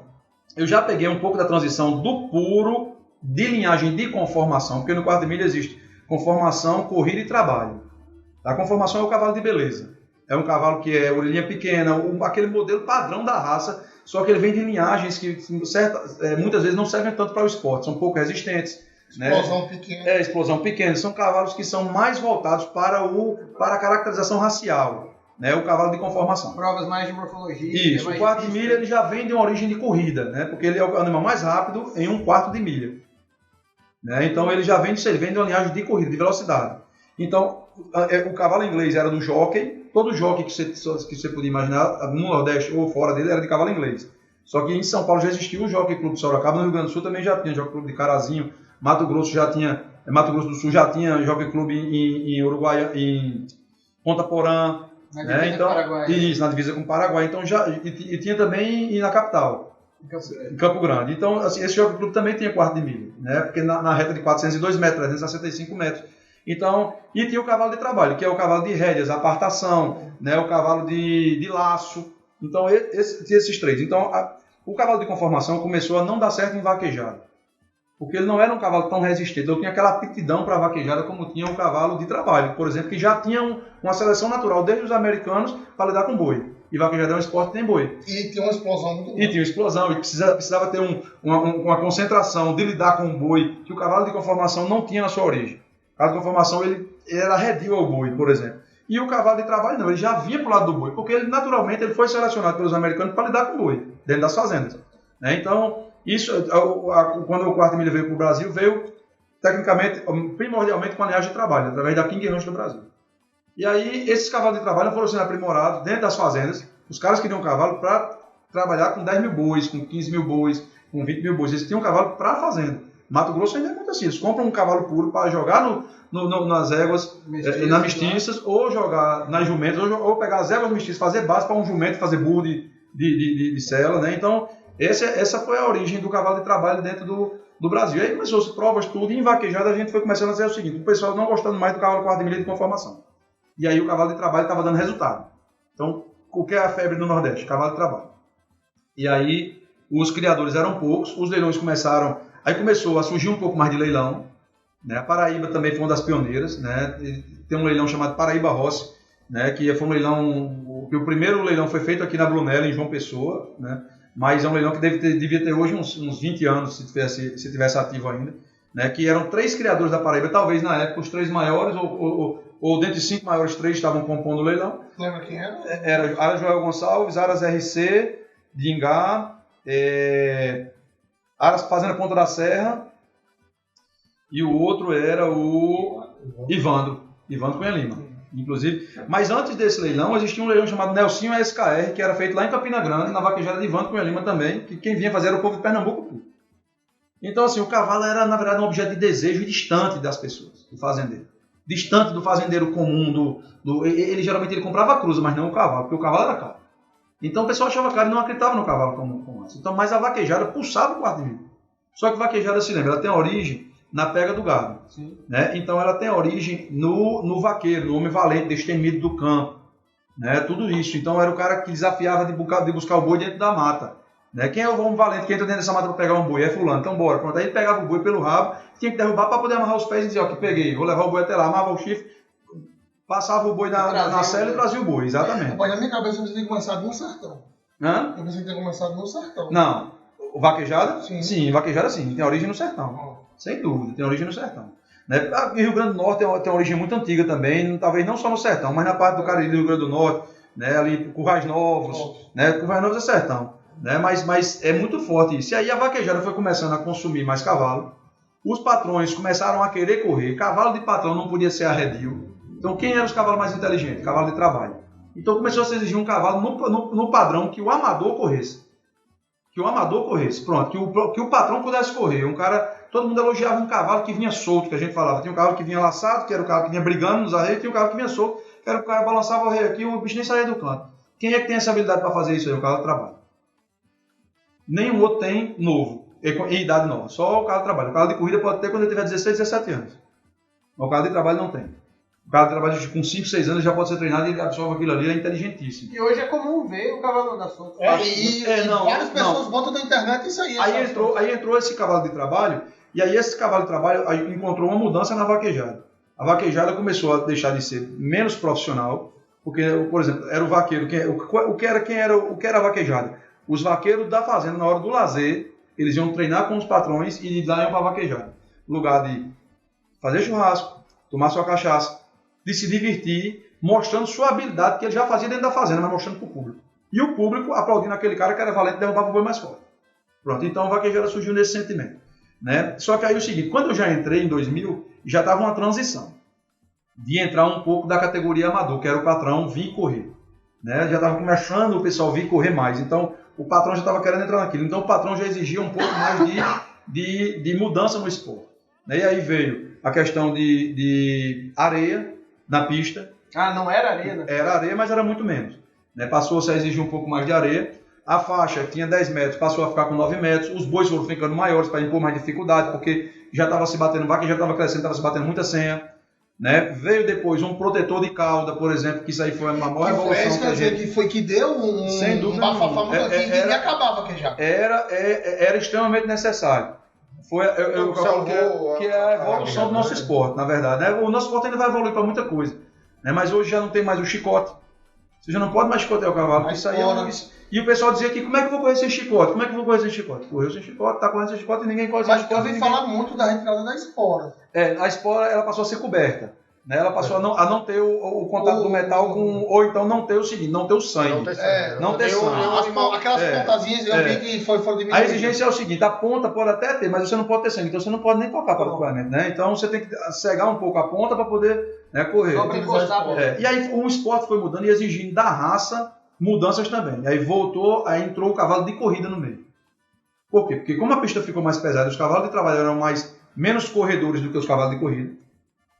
eu já peguei um pouco da transição do puro de linhagem de conformação, porque no quarto de milha existe conformação, corrida e trabalho. A conformação é o cavalo de beleza. É um cavalo que é orelhinha pequena, aquele modelo padrão da raça, só que ele vem de linhagens que muitas vezes não servem tanto para o esporte, são pouco resistentes. Explosão pequena. Explosão pequena. São cavalos que são mais voltados para a caracterização racial, né? O cavalo de conformação. Provas mais de morfologia. Isso, o quarto de milha ele já vem de uma origem de corrida, né? Porque ele é o animal mais rápido em um quarto de milha. Né? Então ele já vem de uma linhagem de corrida, de velocidade. Então, o cavalo inglês era do jockey, todo jockey que você podia imaginar, no Nordeste ou fora dele, era de cavalo inglês. Só que em São Paulo já existia o Jockey Clube de Sorocaba, no Rio Grande do Sul também já tinha Jockey Clube de Carazinho, Mato Grosso do Sul já tinha Jockey Clube em Uruguai, em Ponta Porã, na divisa, né? Então, com o Paraguai. Isso, na divisa com o Paraguai. Então e tinha também na capital, em Campo Grande. Então, assim, esse Jockey Clube também tinha quarto de milha, né? Porque na reta de 402 metros, 365 metros. Então, e tinha o cavalo de trabalho, que é o cavalo de rédeas, apartação, né? O cavalo de laço. Então, tinha esses 3. Então, o cavalo de conformação começou a não dar certo em vaquejada. Porque ele não era um cavalo tão resistente. Ele tinha aquela aptidão para a vaquejada como tinha o cavalo de trabalho, por exemplo, que já tinha uma seleção natural desde os americanos para lidar com boi. E vaquejada é um esporte que tem boi. E tinha uma explosão muito grande. E tinha uma explosão, e precisava ter uma concentração de lidar com o boi que o cavalo de conformação não tinha na sua origem. O cavalo de conformação ele era arredio ao boi, por exemplo. E o cavalo de trabalho não, ele já vinha para o lado do boi, porque ele naturalmente ele foi selecionado pelos americanos para lidar com o boi, dentro das fazendas. Né? Então, isso, quando o quarto de milha veio para o Brasil, veio tecnicamente, primordialmente com a linhagem de trabalho, através da King Ranch do Brasil. E aí, esses cavalos de trabalho foram sendo aprimorados dentro das fazendas. Os caras queriam um cavalo para trabalhar com 10 mil bois, com 15 mil bois, com 20 mil bois. Eles tinham um cavalo para a fazenda. Mato Grosso ainda acontecia. Eles compram um cavalo puro para jogar nas éguas nas mestiças, ou jogar nas jumentas, ou pegar as éguas mestiças, fazer base para um jumento, fazer burro de sela. Né? Então, essa foi a origem do cavalo de trabalho dentro do Brasil. Aí começou as provas, tudo, e em vaquejada a gente foi começando a dizer o seguinte: o pessoal não gostando mais do cavalo quarto de milha de conformação. E aí o cavalo de trabalho estava dando resultado. Então, o que é a febre no Nordeste? Cavalo de trabalho. E aí os criadores eram poucos, os leilões começaram, aí começou a surgir um pouco mais de leilão, né? A Paraíba também foi uma das pioneiras, né? Tem um leilão chamado Paraíba Rossi, né? Que foi um leilão, que o primeiro leilão foi feito aqui na Brunello, em João Pessoa, né? Mas é um leilão que devia ter hoje uns 20 anos, se tivesse ativo ainda, né? Que eram 3 criadores da Paraíba, talvez na época os 3 maiores, ou dentre os 5 maiores, 3 estavam compondo o leilão. Lembra quem era? Era Aras Joel Gonçalves, Aras RC, de Ingá, Aras Fazenda Ponta da Serra, e o outro era o Ivandro Cunha Lima, inclusive. Mas antes desse leilão, existia um leilão chamado Nelsinho SKR, que era feito lá em Campina Grande, na vaquejada de Ivandro Cunha Lima também, que quem vinha fazer era o povo de Pernambuco. Então, assim, o cavalo era, na verdade, um objeto de desejo distante das pessoas, do fazendeiro. Distante do fazendeiro comum, ele geralmente comprava a cruza, mas não o cavalo, porque o cavalo era caro. Então o pessoal achava caro e não acreditava no cavalo como antes. Então, mas a vaquejada pulsava o quarto de milho. Só que a vaquejada, se lembra, ela tem origem na pega do gado. Né? Então ela tem origem no vaqueiro, no homem valente, destemido do campo. Né? Tudo isso. Então era o cara que desafiava de buscar o boi dentro da mata. Né? Quem é o homem valente que entra dentro dessa mata para pegar um boi? É fulano. Então bora. Pronto. Aí ele pegava o boi pelo rabo, tinha que derrubar para poder amarrar os pés e dizer, ó, que peguei, vou levar o boi até lá, amarrava o chifre, passava o boi na sela e trazia o boi. Exatamente. Rapaz, na minha cabeça você tem começado no sertão. Hã? Eu pensei que tinha começado no sertão. Não. O vaquejada? Sim. Vaquejada sim. Tem origem no sertão. Sem dúvida, tem origem no sertão. Né? Em Rio Grande do Norte tem uma origem muito antiga também, talvez não só no sertão, mas na parte do Cariri do Rio Grande do Norte, né? Ali Currais Novos, né? Currais Novos é sertão. Né? Mas é muito forte isso. E aí a vaquejada foi começando a consumir mais cavalo, os patrões começaram a querer correr, cavalo de patrão não podia ser arredio. Então quem eram os cavalos mais inteligentes? Cavalo de trabalho. Então começou a se exigir um cavalo no padrão que o amador corresse. Pronto, que o patrão pudesse correr. Um cara, todo mundo elogiava um cavalo que vinha solto, que a gente falava. Tinha um cavalo que vinha laçado, que era o cavalo que vinha brigando nos arreios, tinha um cavalo que vinha solto, que era o cara que balançava o rei aqui, o bicho nem saía do canto. Quem é que tem essa habilidade para fazer isso aí? O cavalo de trabalho. Nenhum outro tem novo, em idade nova, só o cavalo de trabalho. O cavalo de corrida pode ter quando ele tiver 16, 17 anos. Mas o cavalo de trabalho não tem. O cavalo de trabalho com 5, 6 anos já pode ser treinado e ele absorve aquilo ali, é inteligentíssimo. E hoje é comum ver o cavalo andar solto. Várias pessoas botam na internet isso aí. Aí entrou esse cavalo de trabalho, e aí esse cavalo de trabalho aí encontrou uma mudança na vaquejada. A vaquejada começou a deixar de ser menos profissional, porque, por exemplo, era o vaqueiro. O que era a vaquejada? Os vaqueiros da fazenda, na hora do lazer, eles iam treinar com os patrões e lá iam para a vaquejada. Lugar de fazer churrasco, tomar sua cachaça, de se divertir, mostrando sua habilidade, que ele já fazia dentro da fazenda, mas mostrando para o público. E o público aplaudindo aquele cara que era valente e derrubava o boi mais forte. Pronto, então a vaquejada surgiu nesse sentimento. Né? Só que aí o seguinte, quando eu já entrei em 2000, já estava uma transição de entrar um pouco da categoria amador, que era o patrão vir correr. Né? Já estava começando o pessoal vir correr mais, então o patrão já estava querendo entrar naquilo. Então o patrão já exigia um pouco mais de mudança no esporte. Né? E aí veio a questão de areia na pista. Ah, não era areia, né? Era areia, mas era muito menos. Né? Passou-se a exigir um pouco mais de areia. A faixa tinha 10 metros, passou a ficar com 9 metros. Os bois foram ficando maiores para impor mais dificuldade, porque já estava se batendo vaca, já estava crescendo, estava se batendo muita senha. Né? Veio depois um protetor de cauda, por exemplo, que isso aí foi uma maior revolução. Quer dizer, que foi que deu um bafafá muito aqui e acabava aqui já. Era extremamente necessário. Eu falo que é a evolução do nosso esporte, na verdade. Né? O nosso esporte ainda vai evoluir para muita coisa. Né? Mas hoje já não tem mais o chicote. Você já não pode mais chicotear o cavalo. Isso aí E o pessoal dizia que como é que eu vou correr sem chicote? Correu sem chicote, tá correndo sem chicote e ninguém corre sem chicote. Mas eu ouvi falar muito da retirada da espora. A espora ela passou a ser coberta. Né? Ela passou a não ter o contato do metal com. Ou então não ter o seguinte, não ter o sangue. Não ter sangue. Aquelas pontazinhas eu vi que foram diminuídas. A exigência é o seguinte: a ponta pode até ter, mas você não pode ter sangue. Então você não pode nem tocar para o equipamento. Né? Então você tem que cegar um pouco a ponta para poder correr. Só para encostar a ponta. E aí o esporte foi mudando e exigindo da raça mudanças também. E aí aí entrou o cavalo de corrida no meio. Por quê? Porque como a pista ficou mais pesada, os cavalos de trabalho eram menos corredores do que os cavalos de corrida.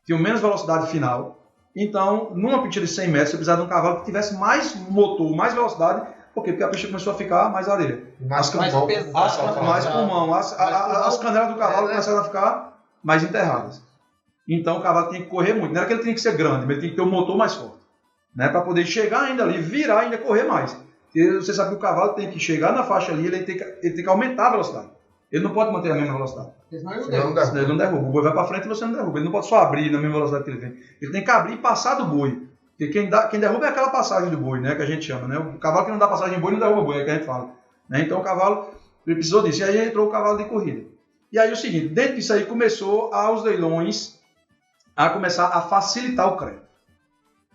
Tinham menos velocidade final. Então, numa pista de 100 metros, você precisava de um cavalo que tivesse mais motor, mais velocidade. Por quê? Porque a pista começou a ficar mais areia. Mais pesada. Mais pulmão. As canelas do cavalo começaram a ficar mais enterradas. Então, o cavalo tinha que correr muito. Não era que ele tinha que ser grande, mas ele tinha que ter um motor mais forte. Né? Para poder chegar ainda ali, virar e ainda correr mais. Porque você sabe que o cavalo tem que chegar na faixa ali, ele tem que aumentar a velocidade. Ele não pode manter a mesma velocidade. Senão ele não Senão derruba. Senão ele não derruba. O boi vai para frente e você não derruba. Ele não pode só abrir na mesma velocidade que ele vem. Ele tem que abrir e passar do boi. Porque quem derruba é aquela passagem do boi, né? Que a gente chama, né? O cavalo que não dá passagem de boi não derruba boi, é que a gente fala. Né? Então o cavalo ele precisou disso. E aí entrou o cavalo de corrida. E aí o seguinte, dentro disso aí começou os leilões a começar a facilitar o crédito.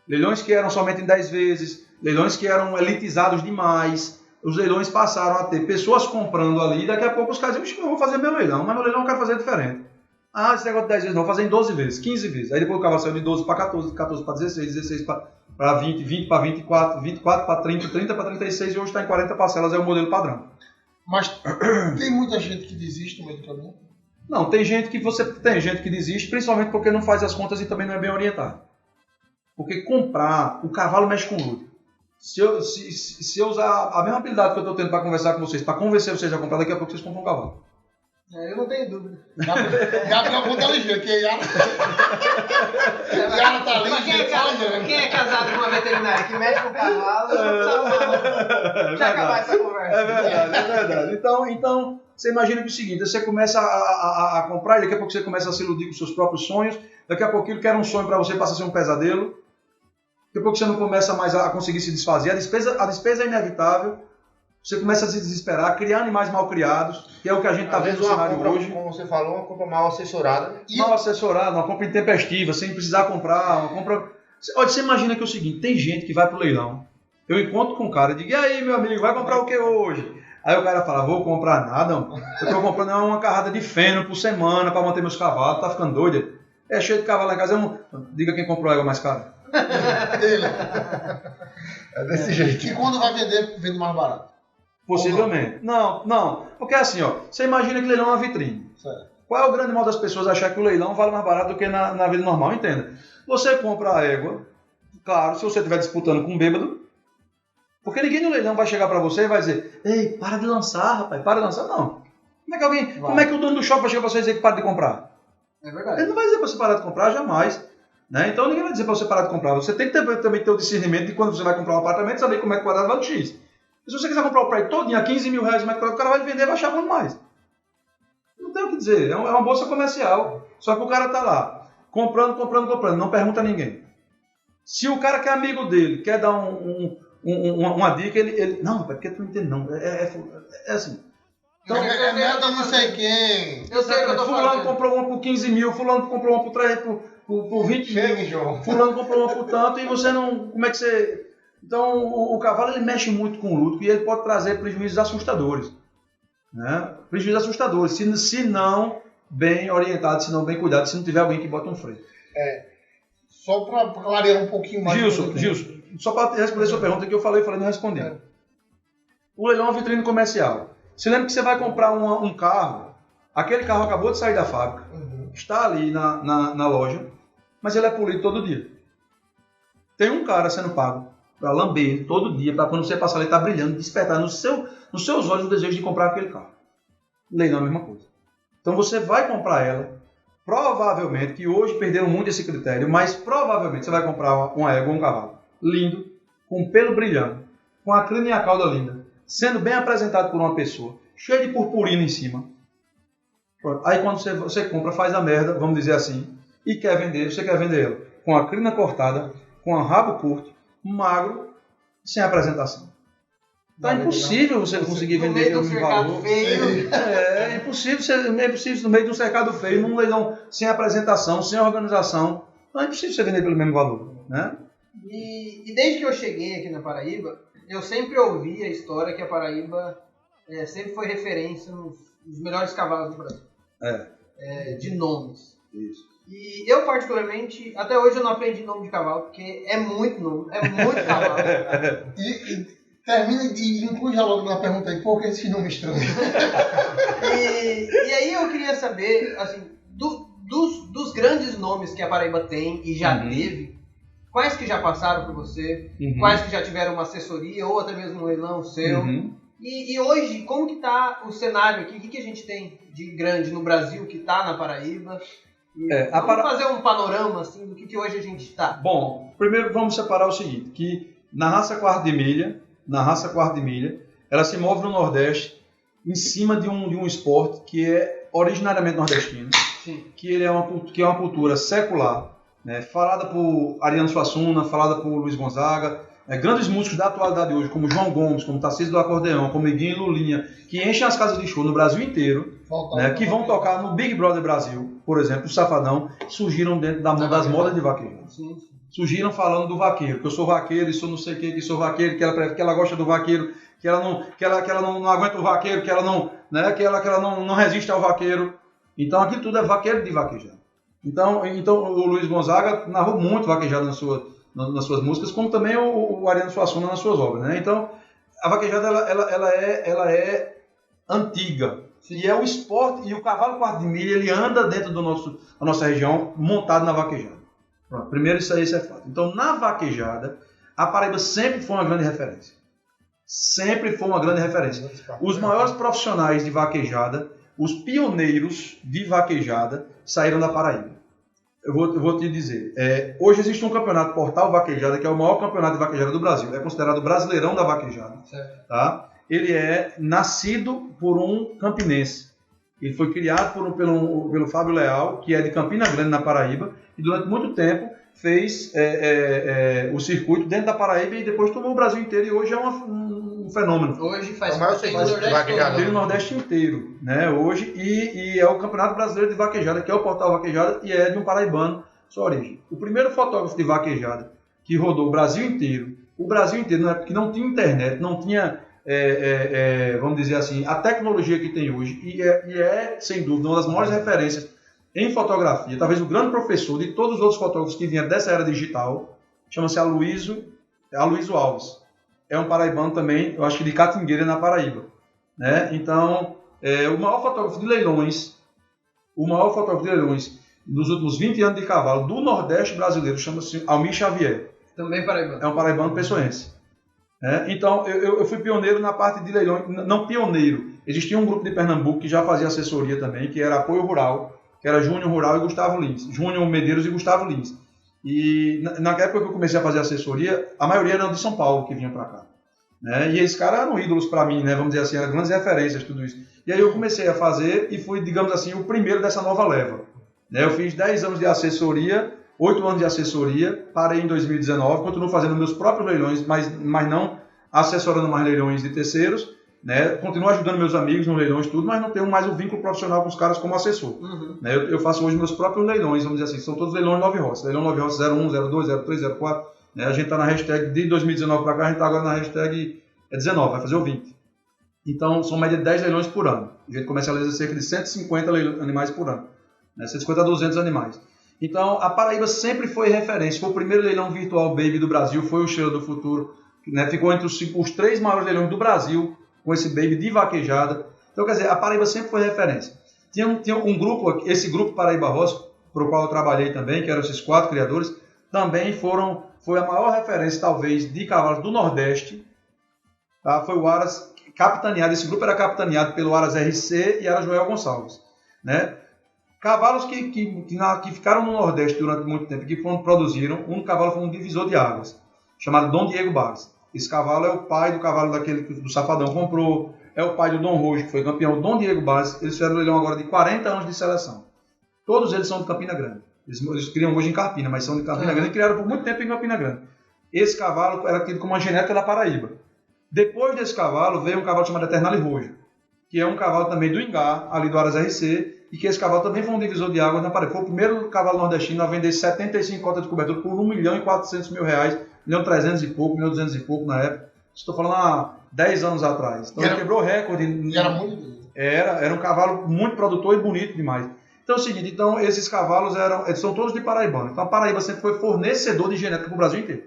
Leilões que eram somente em 10 vezes, leilões que eram elitizados demais. Os leilões passaram a ter pessoas comprando ali, e daqui a pouco os caras dizem, eu vou fazer meu leilão, mas meu leilão eu quero fazer diferente. Ah, esse negócio de 10 vezes não, vou fazer em 12 vezes, 15 vezes. Aí depois o cavalo saiu de 12 para 14, 14 para 16, 16 para 20, 20 para 24, 24 para 30, 30 para 36 e hoje está em 40 parcelas, é o modelo padrão. Mas tem muita gente que desiste no meio do caminho. Não, tem gente que desiste, principalmente porque não faz as contas e também não é bem orientado. Porque comprar, o cavalo mexe com luto. Se eu usar a mesma habilidade que eu estou tendo para conversar com vocês, para convencer vocês a comprar, daqui a pouco vocês compram um cavalo. Eu não tenho dúvida. Gabriel conta ligeiro, que Yara tá ali. Mas quem é casado com uma veterinária que mexe com o cavalo, já acabar essa conversa. É verdade. Então, você imagina que é o seguinte, você começa a comprar, e daqui a pouco você começa a se iludir com seus próprios sonhos, daqui a pouco aquilo que era um sonho para você passa a ser um pesadelo, daqui a pouco você não começa mais a conseguir se desfazer, a despesa é inevitável, você começa a se desesperar, criar animais mal criados, que é o que a gente está vendo no cenário hoje. Como você falou, uma compra mal assessorada. Mal assessorada, uma compra intempestiva, sem precisar comprar, uma compra... Olha, você imagina que é o seguinte, tem gente que vai pro leilão, eu encontro com um cara e digo, e aí meu amigo, vai comprar o que hoje? Aí o cara fala, vou comprar nada, eu estou comprando uma carrada de feno por semana para manter meus cavalos, tá ficando doido? É cheio de cavalo lá em casa, diga quem comprou a égua mais cara. Ele. É desse jeito. E quando vai vender, vende mais barato. Possivelmente. Não. Porque assim, ó, você imagina que leilão é uma vitrine. Certo. Qual é o grande mal das pessoas achar que o leilão vale mais barato do que na vida normal? Entenda. Você compra a égua, claro, se você estiver disputando com um bêbado, porque ninguém no leilão vai chegar para você e vai dizer, ei, para de lançar, rapaz, para de lançar. Não. Como é que o dono do shopping vai chegar para você e dizer que para de comprar? É verdade. Ele não vai dizer para você parar de comprar, jamais. Né? Então ninguém vai dizer para você parar de comprar. Você tem que também ter o discernimento de quando você vai comprar um apartamento, saber como é que o quadrado vale X. E se você quiser comprar o prédio todinho a 15 mil reais o metro quadrado, o cara vai vender e vai achar muito mais. Não tem o que dizer. É uma bolsa comercial. Só que o cara está lá, comprando, não pergunta a ninguém. Se o cara que é amigo dele quer dar uma dica, ele... Não, rapaz, porque tu não entende não. É assim. Então, é meta não sei quem. Eu sei o que eu tô Fulano falando. comprou uma por 15 mil, fulano comprou uma por 300, por 20 mil. João. Fulano comprou uma por tanto e você não... Como é que você... Então, o cavalo ele mexe muito com o luto e ele pode trazer prejuízos assustadores. Né? Prejuízos assustadores, se não bem orientado, se não bem cuidado, se não tiver alguém que bota um freio. Só para clarear um pouquinho mais. Gilson, só para responder a sua pergunta que eu falei não respondi. O leilão é uma vitrine comercial. Se lembra que você vai comprar um carro, aquele carro acabou de sair da fábrica, está ali na loja, mas ele é polido todo dia. Tem um cara sendo pago para lamber ele todo dia, para quando você passar ele estar brilhando, despertar nos seus olhos o desejo de comprar aquele carro. Leilão é a mesma coisa. Então você vai comprar ela, provavelmente, que hoje perderam muito esse critério, mas provavelmente você vai comprar uma égua ou um cavalo lindo, com pelo brilhando, com a crina e a cauda linda, sendo bem apresentado por uma pessoa, cheio de purpurina em cima. Pronto. Aí quando você compra, faz a merda, vamos dizer assim, e quer vender, você quer vender ela com a crina cortada, com a rabo curto, magro, sem apresentação. Então é impossível você conseguir vender um valor. É impossível no meio de um cercado feio, num leilão sem apresentação, sem organização. Não é impossível você vender pelo mesmo valor. Né? E desde que eu cheguei aqui na Paraíba, eu sempre ouvi a história que a Paraíba sempre foi referência nos melhores cavalos do Brasil. De nomes. Isso. E eu, particularmente, até hoje eu não aprendi nome de cavalo, porque é muito nome, é muito cavalo. E termina e inclui já logo na pergunta aí, por que esse nome estranho? E aí eu queria saber, assim, dos grandes nomes que a Paraíba tem e já teve, quais que já passaram por você, quais que já tiveram uma assessoria ou até mesmo um leilão seu. E hoje, como que tá o cenário aqui? O que a gente tem de grande no Brasil que tá na Paraíba? Vamos fazer um panorama assim, do que hoje a gente está. Bom, primeiro vamos separar o seguinte, que na raça quarto de milha, na raça quarto de milha. Ela se move no Nordeste em cima de um esporte que é originariamente nordestino, Sim. que é uma cultura secular, né, falada por Ariano Suassuna, falada por Luiz Gonzaga, grandes músicos da atualidade hoje, como João Gomes, como Tarcísio do Acordeão, como Iguinho e Lulinha, que enchem as casas de show no Brasil inteiro, né, que vão tocar no Big Brother Brasil, por exemplo, o Safadão, surgiram dentro das modas de vaqueiro. Sim. Surgiram falando do vaqueiro, que eu sou vaqueiro, e sou não sei o que sou vaqueiro, que ela gosta do vaqueiro, que ela não aguenta o vaqueiro, que ela não resiste ao vaqueiro. Então aqui tudo é vaqueiro de vaquejada. Então o Luiz Gonzaga narrou muito vaquejada nas suas músicas, como também o Ariano Suassuna nas suas obras, né? Então a vaquejada ela é antiga. E é o esporte, e o cavalo quarto de milha, ele anda dentro da nossa região montado na vaquejada. Pronto, primeiro isso é fato. Então na vaquejada, a Paraíba sempre foi uma grande referência. Sempre foi uma grande referência. Os maiores profissionais de vaquejada, os pioneiros de vaquejada, saíram da Paraíba. Eu vou te dizer. Hoje existe um campeonato Portal Vaquejada, que é o maior campeonato de vaquejada do Brasil. É considerado o Brasileirão da Vaquejada. Certo. Tá? Ele é nascido por um campinense. Ele foi criado pelo Fábio Leal, que é de Campina Grande, na Paraíba, e durante muito tempo fez o circuito dentro da Paraíba e depois tomou o Brasil inteiro, e hoje é um fenômeno. Hoje faz É o maior parte do circuito de Nordeste vaquejada. todo. Tem o Nordeste inteiro, né, hoje, e é o Campeonato Brasileiro de Vaquejada, que é o Portal Vaquejada, e é de um paraibano, sua origem. O primeiro fotógrafo de vaquejada que rodou o Brasil inteiro, na época que não tinha internet, não tinha, vamos dizer assim, a tecnologia que tem hoje, e é, sem dúvida, uma das maiores referências em fotografia, talvez o grande professor de todos os outros fotógrafos que vinham dessa era digital, chama-se Aloysio Alves. É um paraibano também, eu acho que de Catingueira, na Paraíba. Né? Então, o maior fotógrafo de leilões nos últimos 20 anos de cavalo do Nordeste brasileiro chama-se Almir Xavier. Também paraibano. É um paraibano pessoense. Então, eu fui pioneiro na parte de leilões, não pioneiro. Existia um grupo de Pernambuco que já fazia assessoria também, que era Apoio Rural, que era Júnior Rural e Gustavo Lins. Júnior Medeiros e Gustavo Lins. E na época que eu comecei a fazer assessoria, a maioria era de São Paulo que vinha para cá. Né? E esses caras eram ídolos para mim, né? Vamos dizer assim, eram grandes referências, tudo isso. E aí eu comecei a fazer e fui, digamos assim, o primeiro dessa nova leva. Né? Eu fiz 10 anos de assessoria, 8 anos de assessoria, parei em 2019, continuo fazendo meus próprios leilões, mas não assessorando mais leilões de terceiros. Né? Continuo ajudando meus amigos nos leilões, tudo, mas não tenho mais o vínculo profissional com os caras como assessor. Uhum. Né? Eu faço hoje meus próprios leilões, vamos dizer assim, são todos leilões 9 roças. Leilão 9 roças 01, 02, 03, 04. Né? A gente está na hashtag de 2019 para cá, a gente está agora na hashtag 19, vai fazer o 20. Então, são média de 10 leilões por ano. A gente comercializa cerca de 150 animais por ano. Né? 150 a 200 animais. Então, a Paraíba sempre foi referência. Foi o primeiro leilão virtual Baby do Brasil, foi o Estrela do Futuro. Né? Ficou entre os 3 maiores leilões do Brasil, com esse baby de vaquejada. Então, quer dizer, a Paraíba sempre foi referência. Tinha um grupo, esse grupo Paraíba Roça, para o qual eu trabalhei também, que eram esses 4 criadores, também foi a maior referência, talvez, de cavalos do Nordeste. Tá? Foi o Aras capitaneado, esse grupo era capitaneado pelo Aras RC e Aras Joel Gonçalves. Né? Cavalos que ficaram no Nordeste durante muito tempo, que produziram, um cavalo foi um divisor de águas, chamado Dom Diego Barros. Esse cavalo é o pai do cavalo daquele que o Safadão comprou, é o pai do Dom Rojo, que foi campeão, o Dom Diego Barros. Eles fizeram um leilão agora de 40 anos de seleção. Todos eles são de Campina Grande. Eles criam hoje em Carpina, mas são de Campina Grande e criaram por muito tempo em Campina Grande. Esse cavalo era tido como uma genética da Paraíba. Depois desse cavalo veio um cavalo chamado Eternal Rojo, que é um cavalo também do Ingá, ali do Aras RC, e que esse cavalo também foi um divisor de águas na Paraíba. Foi o primeiro cavalo nordestino a vender 75 cotas de cobertura por R$1.400.000, 1.300.000 e pouco, 1.200 e pouco na época. Estou falando há 10 anos atrás. Então ele quebrou recorde. E era muito bonito. Era um cavalo muito produtor e bonito demais. Então é o seguinte, esses cavalos são todos de paraibano. Então a Paraíba sempre foi fornecedor de genética para o Brasil inteiro.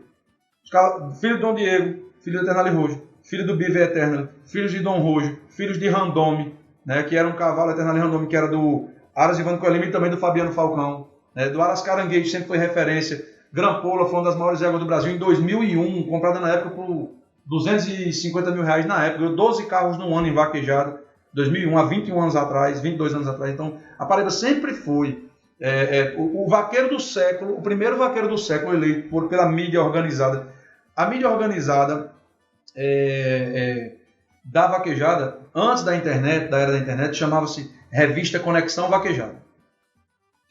Filho de Dom Diego, filho do Eternal Rojo, filho do Bive Eternal, filhos de Dom Rojo, filhos de Randome, né, que era um cavalo Eternal Randome, que era do Aras Ivan Coelho e também do Fabiano Falcão. Né, do Aras Caranguejo sempre foi referência. Grampola foi uma das maiores éguas do Brasil em 2001, comprada na época por R$250.000 na época, deu 12 carros no ano em vaquejada, 2001, há 21 anos atrás, 22 anos atrás. Então, a Paraíba sempre foi o vaqueiro do século, o primeiro vaqueiro do século eleito pela mídia organizada. A mídia organizada, da vaquejada, antes da internet, da era da internet, chamava-se Revista Conexão Vaquejada.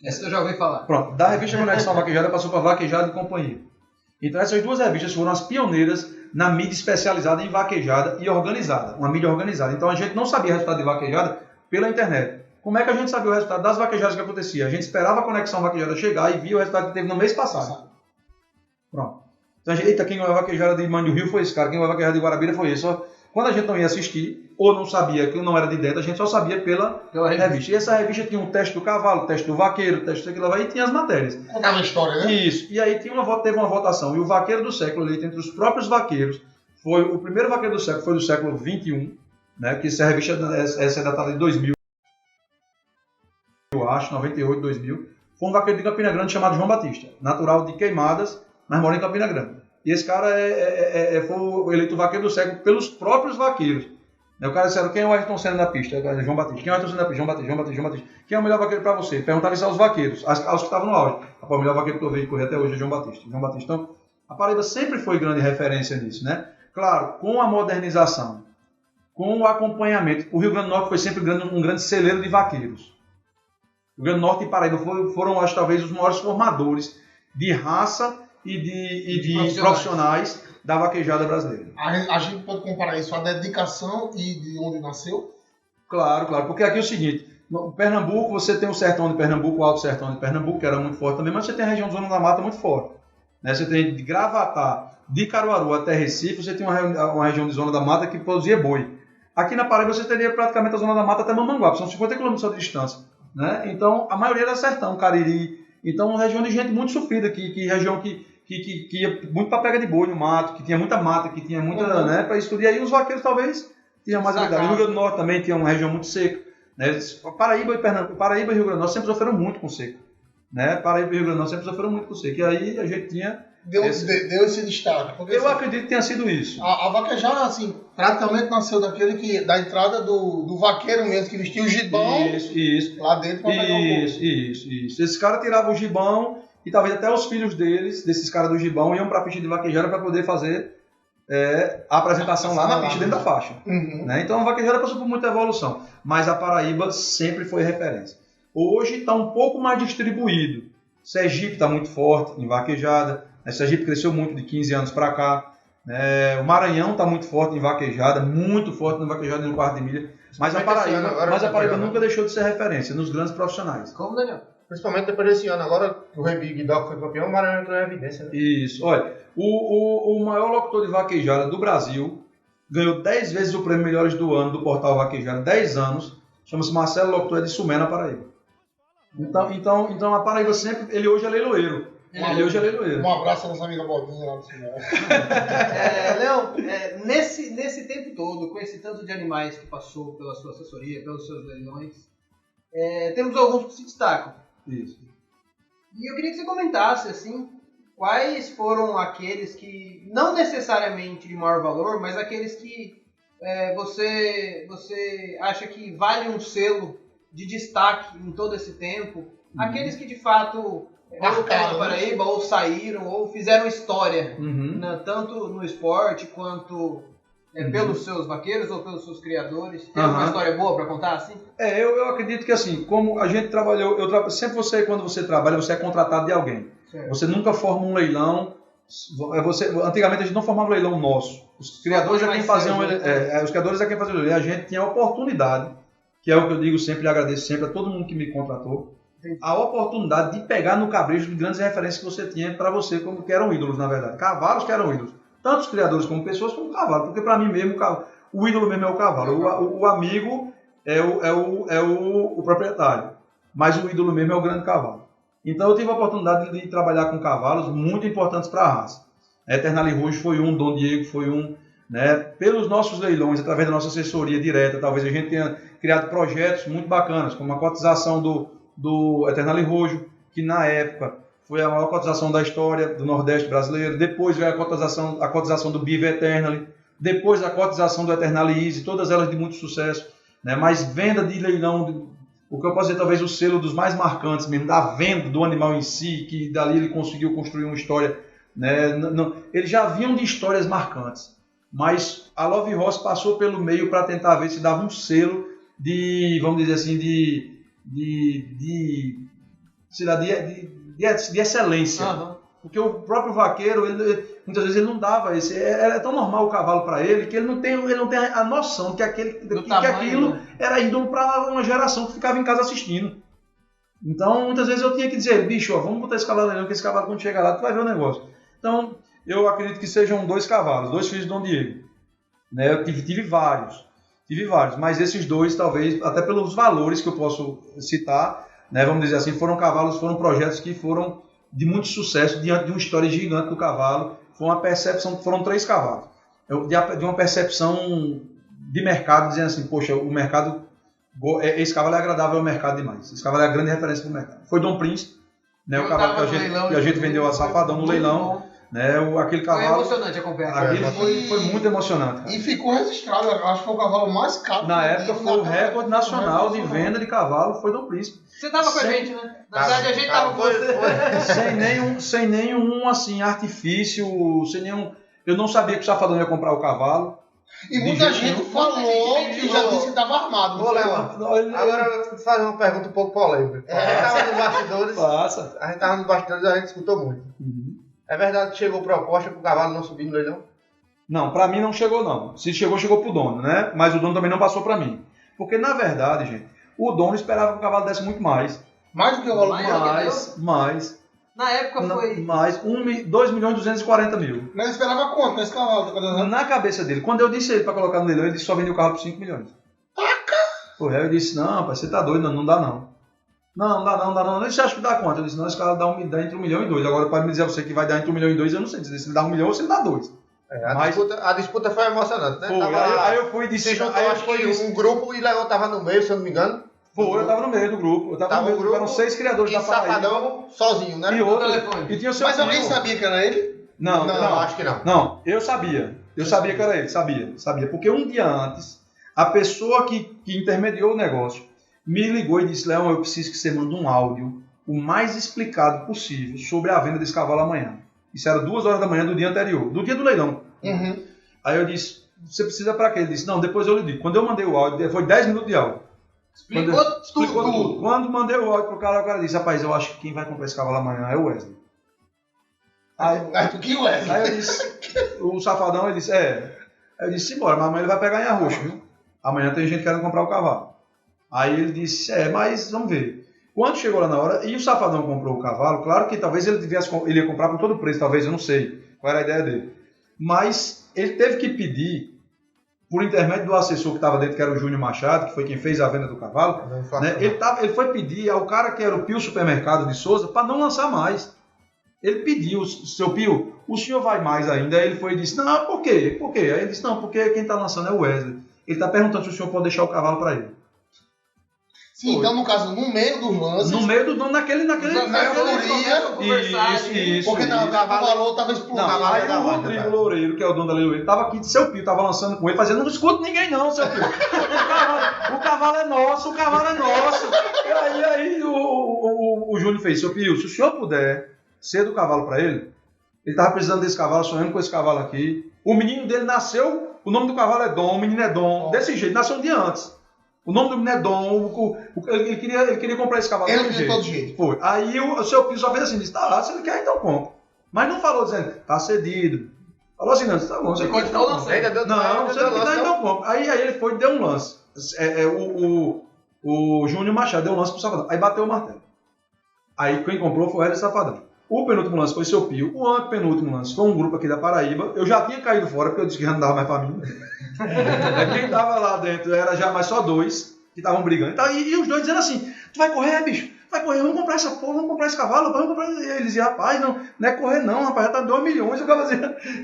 Essa eu já ouvi falar. Pronto, da Revista Conexão Vaquejada passou para Vaquejada e Companhia. Então essas duas revistas foram as pioneiras na mídia especializada em vaquejada e organizada, uma mídia organizada. Então a gente não sabia o resultado de vaquejada pela internet. Como é que a gente sabia o resultado das vaquejadas que acontecia? A gente esperava a Conexão Vaquejada chegar e via o resultado que teve no mês passado. Pronto. Então a gente, eita, quem ganhou a vaquejada de Mãe do Rio foi esse cara, quem ganhou a vaquejada de Guarabira foi esse. Só, quando a gente não ia assistir, ou não sabia que não era de dentro, a gente só sabia pela revista. E essa revista tinha um teste do cavalo, teste do vaqueiro, teste daquilo lá, e tinha as matérias. Contava a história, né? Isso. E aí teve uma votação. E o vaqueiro do século eleito entre os próprios vaqueiros, foi o primeiro vaqueiro do século, foi do século XXI, né? Que essa revista essa é datada de 2000, eu acho, 98, 2000. Foi um vaqueiro de Campina Grande chamado João Batista, natural de Queimadas, mas mora em Campina Grande. E esse cara foi eleito vaqueiro do século pelos próprios vaqueiros. O cara disse, quem é o Ayrton Senna na pista? João Batista. Quem é o Ayrton Senna na pista? João Batista. Quem é o melhor vaqueiro para você? Perguntava isso aos vaqueiros, aos que estavam no auge. O melhor vaqueiro que eu vejo correr até hoje é João Batista. Então, a Paraíba sempre foi grande referência nisso, né? Claro, com a modernização, com o acompanhamento, o Rio Grande do Norte foi sempre um grande celeiro de vaqueiros. O Rio Grande do Norte e Paraíba foram, acho, talvez, os maiores formadores de raça e de profissionais da vaquejada brasileira. A gente pode comparar isso à dedicação e de onde nasceu? Claro, porque aqui é o seguinte, no Pernambuco você tem o sertão de Pernambuco, o Alto Sertão de Pernambuco, que era muito forte também, mas você tem a região Zona da Mata muito forte. Né? Você tem de Gravatá, de Caruaru até Recife, você tem uma região de Zona da Mata que produzia boi. Aqui na Paraíba você teria praticamente a Zona da Mata até Mamanguape, são 50 km de distância. Né? Então a maioria era sertão, Cariri, então uma região de gente muito sofrida, região que ia muito para pega de boi no mato, que tinha muita mata, que tinha muita, né, para estudar. E aí os vaqueiros talvez tinham mais habilidade. No Rio Grande do Norte também tinha uma região muito seca. Né? Paraíba e Rio Grande do Norte sempre sofreram muito com seca. Né? Paraíba e Rio Grande do Norte sempre sofreram muito com seca. E aí a gente tinha... Deu esse destaque. Porque, eu acredito que tenha sido isso. A vaquejada, assim, praticamente nasceu da entrada do vaqueiro mesmo, que vestia o gibão. Isso. Lá dentro para pegar o boi. Isso. Esse cara tirava o gibão e talvez até os filhos desses caras do gibão, iam para a pista de vaquejada para poder fazer a apresentação lá na pista, dentro da faixa. Uhum. Né? Então a vaquejada passou por muita evolução, mas a Paraíba sempre foi referência. Hoje está um pouco mais distribuído. Sergipe está muito forte em vaquejada. Sergipe cresceu muito de 15 anos para cá. O Maranhão está muito forte em vaquejada, muito forte em vaquejada no quarto de milha. Mas a Paraíba nunca deixou de ser referência nos grandes profissionais. Como, Daniel? Principalmente depois desse ano, agora que o Rei Big Dog foi campeão, o Maranhão entrou em evidência. Né? Isso, olha, o maior locutor de vaquejada do Brasil ganhou 10 vezes o prêmio Melhores do Ano do portal Vaquejada, 10 anos, chama-se Marcelo Locutor, é de Sumé, na Paraíba. Então a Paraíba sempre, ele hoje é leiloeiro. Um abraço à nossa amiga Bodinha lá no Sumé. Leão, nesse tempo todo, com esse tanto de animais que passou pela sua assessoria, pelos seus leilões, temos alguns que se destacam. Isso. E eu queria que você comentasse, assim, quais foram aqueles que, não necessariamente de maior valor, mas aqueles que você acha que vale um selo de destaque em todo esse tempo, aqueles que de fato marcaram a Paraíba, ou saíram, ou fizeram história, né, tanto no esporte quanto pelos seus vaqueiros ou pelos seus criadores. Tem uma história boa para contar, assim? Eu acredito que assim, como a gente trabalhou, sempre quando você trabalha, você é contratado de alguém. Certo. Você nunca forma um leilão. Antigamente a gente não formava um leilão nosso. Os criadores é quem faziam, os criadores é quem faziam o leilão. A gente tinha a oportunidade, que é o que eu digo sempre e agradeço sempre a todo mundo que me contratou, a oportunidade de pegar no cabresto de grandes referências que você tinha para você, como que eram ídolos, na verdade. Cavalos que eram ídolos. Tanto os criadores como pessoas, como o cavalo. Porque para mim mesmo, o ídolo mesmo é o cavalo. O amigo é o proprietário. Mas o ídolo mesmo é o grande cavalo. Então eu tive a oportunidade de trabalhar com cavalos muito importantes para a raça. Eternali Rouge foi um, Dom Diego foi um. Né? Pelos nossos leilões, através da nossa assessoria direta, talvez a gente tenha criado projetos muito bacanas, como a cotização do Eternali Rouge, que na época foi a maior cotização da história do Nordeste brasileiro. Depois veio a cotização do Bive Eternali. Depois a cotização do Eternali Easy, todas elas de muito sucesso. Né? Mas venda de leilão, o que eu posso dizer, talvez o selo dos mais marcantes mesmo, da venda do animal em si, que dali ele conseguiu construir uma história. Né? Eles já vinham de histórias marcantes. mas a Love Horse passou pelo meio para tentar ver se dava um selo de, vamos dizer assim, de excelência. Aham. Porque o próprio vaqueiro, muitas vezes ele não dava esse. É tão normal o cavalo para ele que ele não tem a noção de que aquilo era ídolo para uma geração que ficava em casa assistindo. Então, muitas vezes eu tinha que dizer, bicho, ó, vamos botar esse cavalo aí, que esse cavalo quando chegar lá, tu vai ver o negócio. Então, eu acredito que sejam 2 cavalos, 2 filhos de Dom Diego. Né? Eu tive vários, mas esses 2, talvez, até pelos valores que eu posso citar, né, vamos dizer assim, foram projetos que foram de muito sucesso diante de uma história gigante do cavalo. Foi uma percepção, foram 3 cavalos. De uma percepção de mercado, dizendo assim, poxa, o mercado, esse cavalo é agradável ao mercado demais. Esse cavalo é a grande referência para o mercado. Foi Dom Príncipe, né, o cavalo que a gente vendeu a Safadão no leilão. Né, aquele cavalo, foi emocionante acompanhar. Aquilo foi muito emocionante. Cara. E ficou registrado, eu acho que foi o cavalo mais caro. Na época foi o recorde nacional de venda de cavalo, foi Dom Príncipe. Você tava com a gente, né? Na verdade, a gente tava com você. Sem nenhum assim, artifício, sem nenhum... Eu não sabia que o Safadão ia comprar o cavalo. E muita gente falou que já disse que estava armado. Ô, Léo, agora eu vou fazer uma pergunta um pouco polêmica. A gente tava nos bastidores, a gente escutou muito. É verdade que chegou proposta para o cavalo não subir no leilão? Não, para mim não chegou não. Se chegou pro dono, né? Mas o dono também não passou para mim. Porque na verdade, gente, o dono esperava que o cavalo desse muito mais. Mais do que o valor? Mais. Na época foi... Mais 2.240.000. Mas ele esperava quanto nesse cavalo? Na cabeça dele. Quando eu disse ele para colocar no leilão, ele só vendeu o carro por 5 milhões. Pô, aí eu disse, não, rapaz, você tá doido, não dá não. Não dá. Você acha que dá quanto? Eu disse, não, esse cara dá entre 1 milhão e 2. Agora, para me dizer a você que vai dar entre 1 milhão e 2, eu não sei dizer se ele dá 1 milhão ou se ele dá 2. A disputa foi emocionante, né? Foi, aí eu fui e disse... Acho que um grupo e Leão tava no meio, se eu não me engano. Foi, eu tava no meio do grupo. Eram 6 criadores da Paraíba. Safadão sozinho, né? E outro. E tinha o seu Mas alguém sabia que era ele? Não, acho que não. Não, eu sabia. Eu sabia que era ele, sabia. Porque um dia antes, a pessoa que intermediou o negócio me ligou e disse, Leão, eu preciso que você mande um áudio o mais explicado possível sobre a venda desse cavalo amanhã. Isso era 2 horas da manhã do dia anterior, do dia do leilão. Uhum. Aí eu disse, você precisa para quê? Ele disse, não, depois eu lhe digo. Quando eu mandei o áudio, foi 10 minutos de áudio. Explicou tudo. Quando mandei o áudio pro cara, o cara disse, rapaz, eu acho que quem vai comprar esse cavalo amanhã é o Wesley. Aí eu disse, o Safadão, ele disse, Aí eu disse, simbora, mas amanhã ele vai pegar em Arroxo, viu? Amanhã tem gente querendo comprar o cavalo. Aí ele disse, mas vamos ver. Quando chegou lá na hora, e o Safadão comprou o cavalo, claro que talvez ele ia comprar por todo o preço, talvez, eu não sei qual era a ideia dele. Mas ele teve que pedir, por intermédio do assessor que estava dentro, que era o Júnior Machado, que foi quem fez a venda do cavalo, né, ele foi pedir ao cara que era o Pio Supermercado de Souza para não lançar mais. Ele pediu, seu Pio, o senhor vai mais ainda? Aí ele foi e disse, não, por quê? Aí ele disse, não, porque quem está lançando é o Wesley. Ele está perguntando se o senhor pode deixar o cavalo para ele. Sim, então no caso, no meio do lance... No meio do... naquele Isso. Porque o valor estava explodindo. Aí o Rodrigo Loureiro, que é o dono da Leiloeiro, estava aqui de seu Pio, estava lançando com ele, fazendo, não escuta ninguém não, seu Pio. O cavalo é nosso. E aí o Júnior fez, seu Pio, se o senhor puder ser do cavalo para ele estava precisando desse cavalo, sonhando com esse cavalo aqui. O menino dele nasceu, o nome do cavalo é Dom, o menino é Dom, desse jeito, nasceu um dia antes. O nome do menino é Dom, ele queria comprar esse cavalo de todo jeito. Foi. Aí o seu Pio só fez assim, disse, tá lá, se ele quer, então compra. Mas não falou dizendo, tá cedido. Falou assim, não, tá bom, você pode dar o lance. Não, você não dá, então compra. Aí ele foi e deu um lance. O Júnior Machado deu um lance pro Safadão. Aí bateu o martelo. Aí quem comprou foi o Hélio Safadão. O penúltimo lance foi seu Pio. O antepenúltimo lance foi um grupo aqui da Paraíba. Eu já tinha caído fora, porque eu disse que já não dava mais pra mim. Quem tava lá dentro era já mais só 2 que estavam brigando. E os 2 dizendo assim, tu vai correr, bicho? Vai correr, vamos comprar essa porra, vamos comprar esse cavalo, vamos comprar... E eles diziam, rapaz, não é correr não, rapaz, já tá 2 milhões. Eu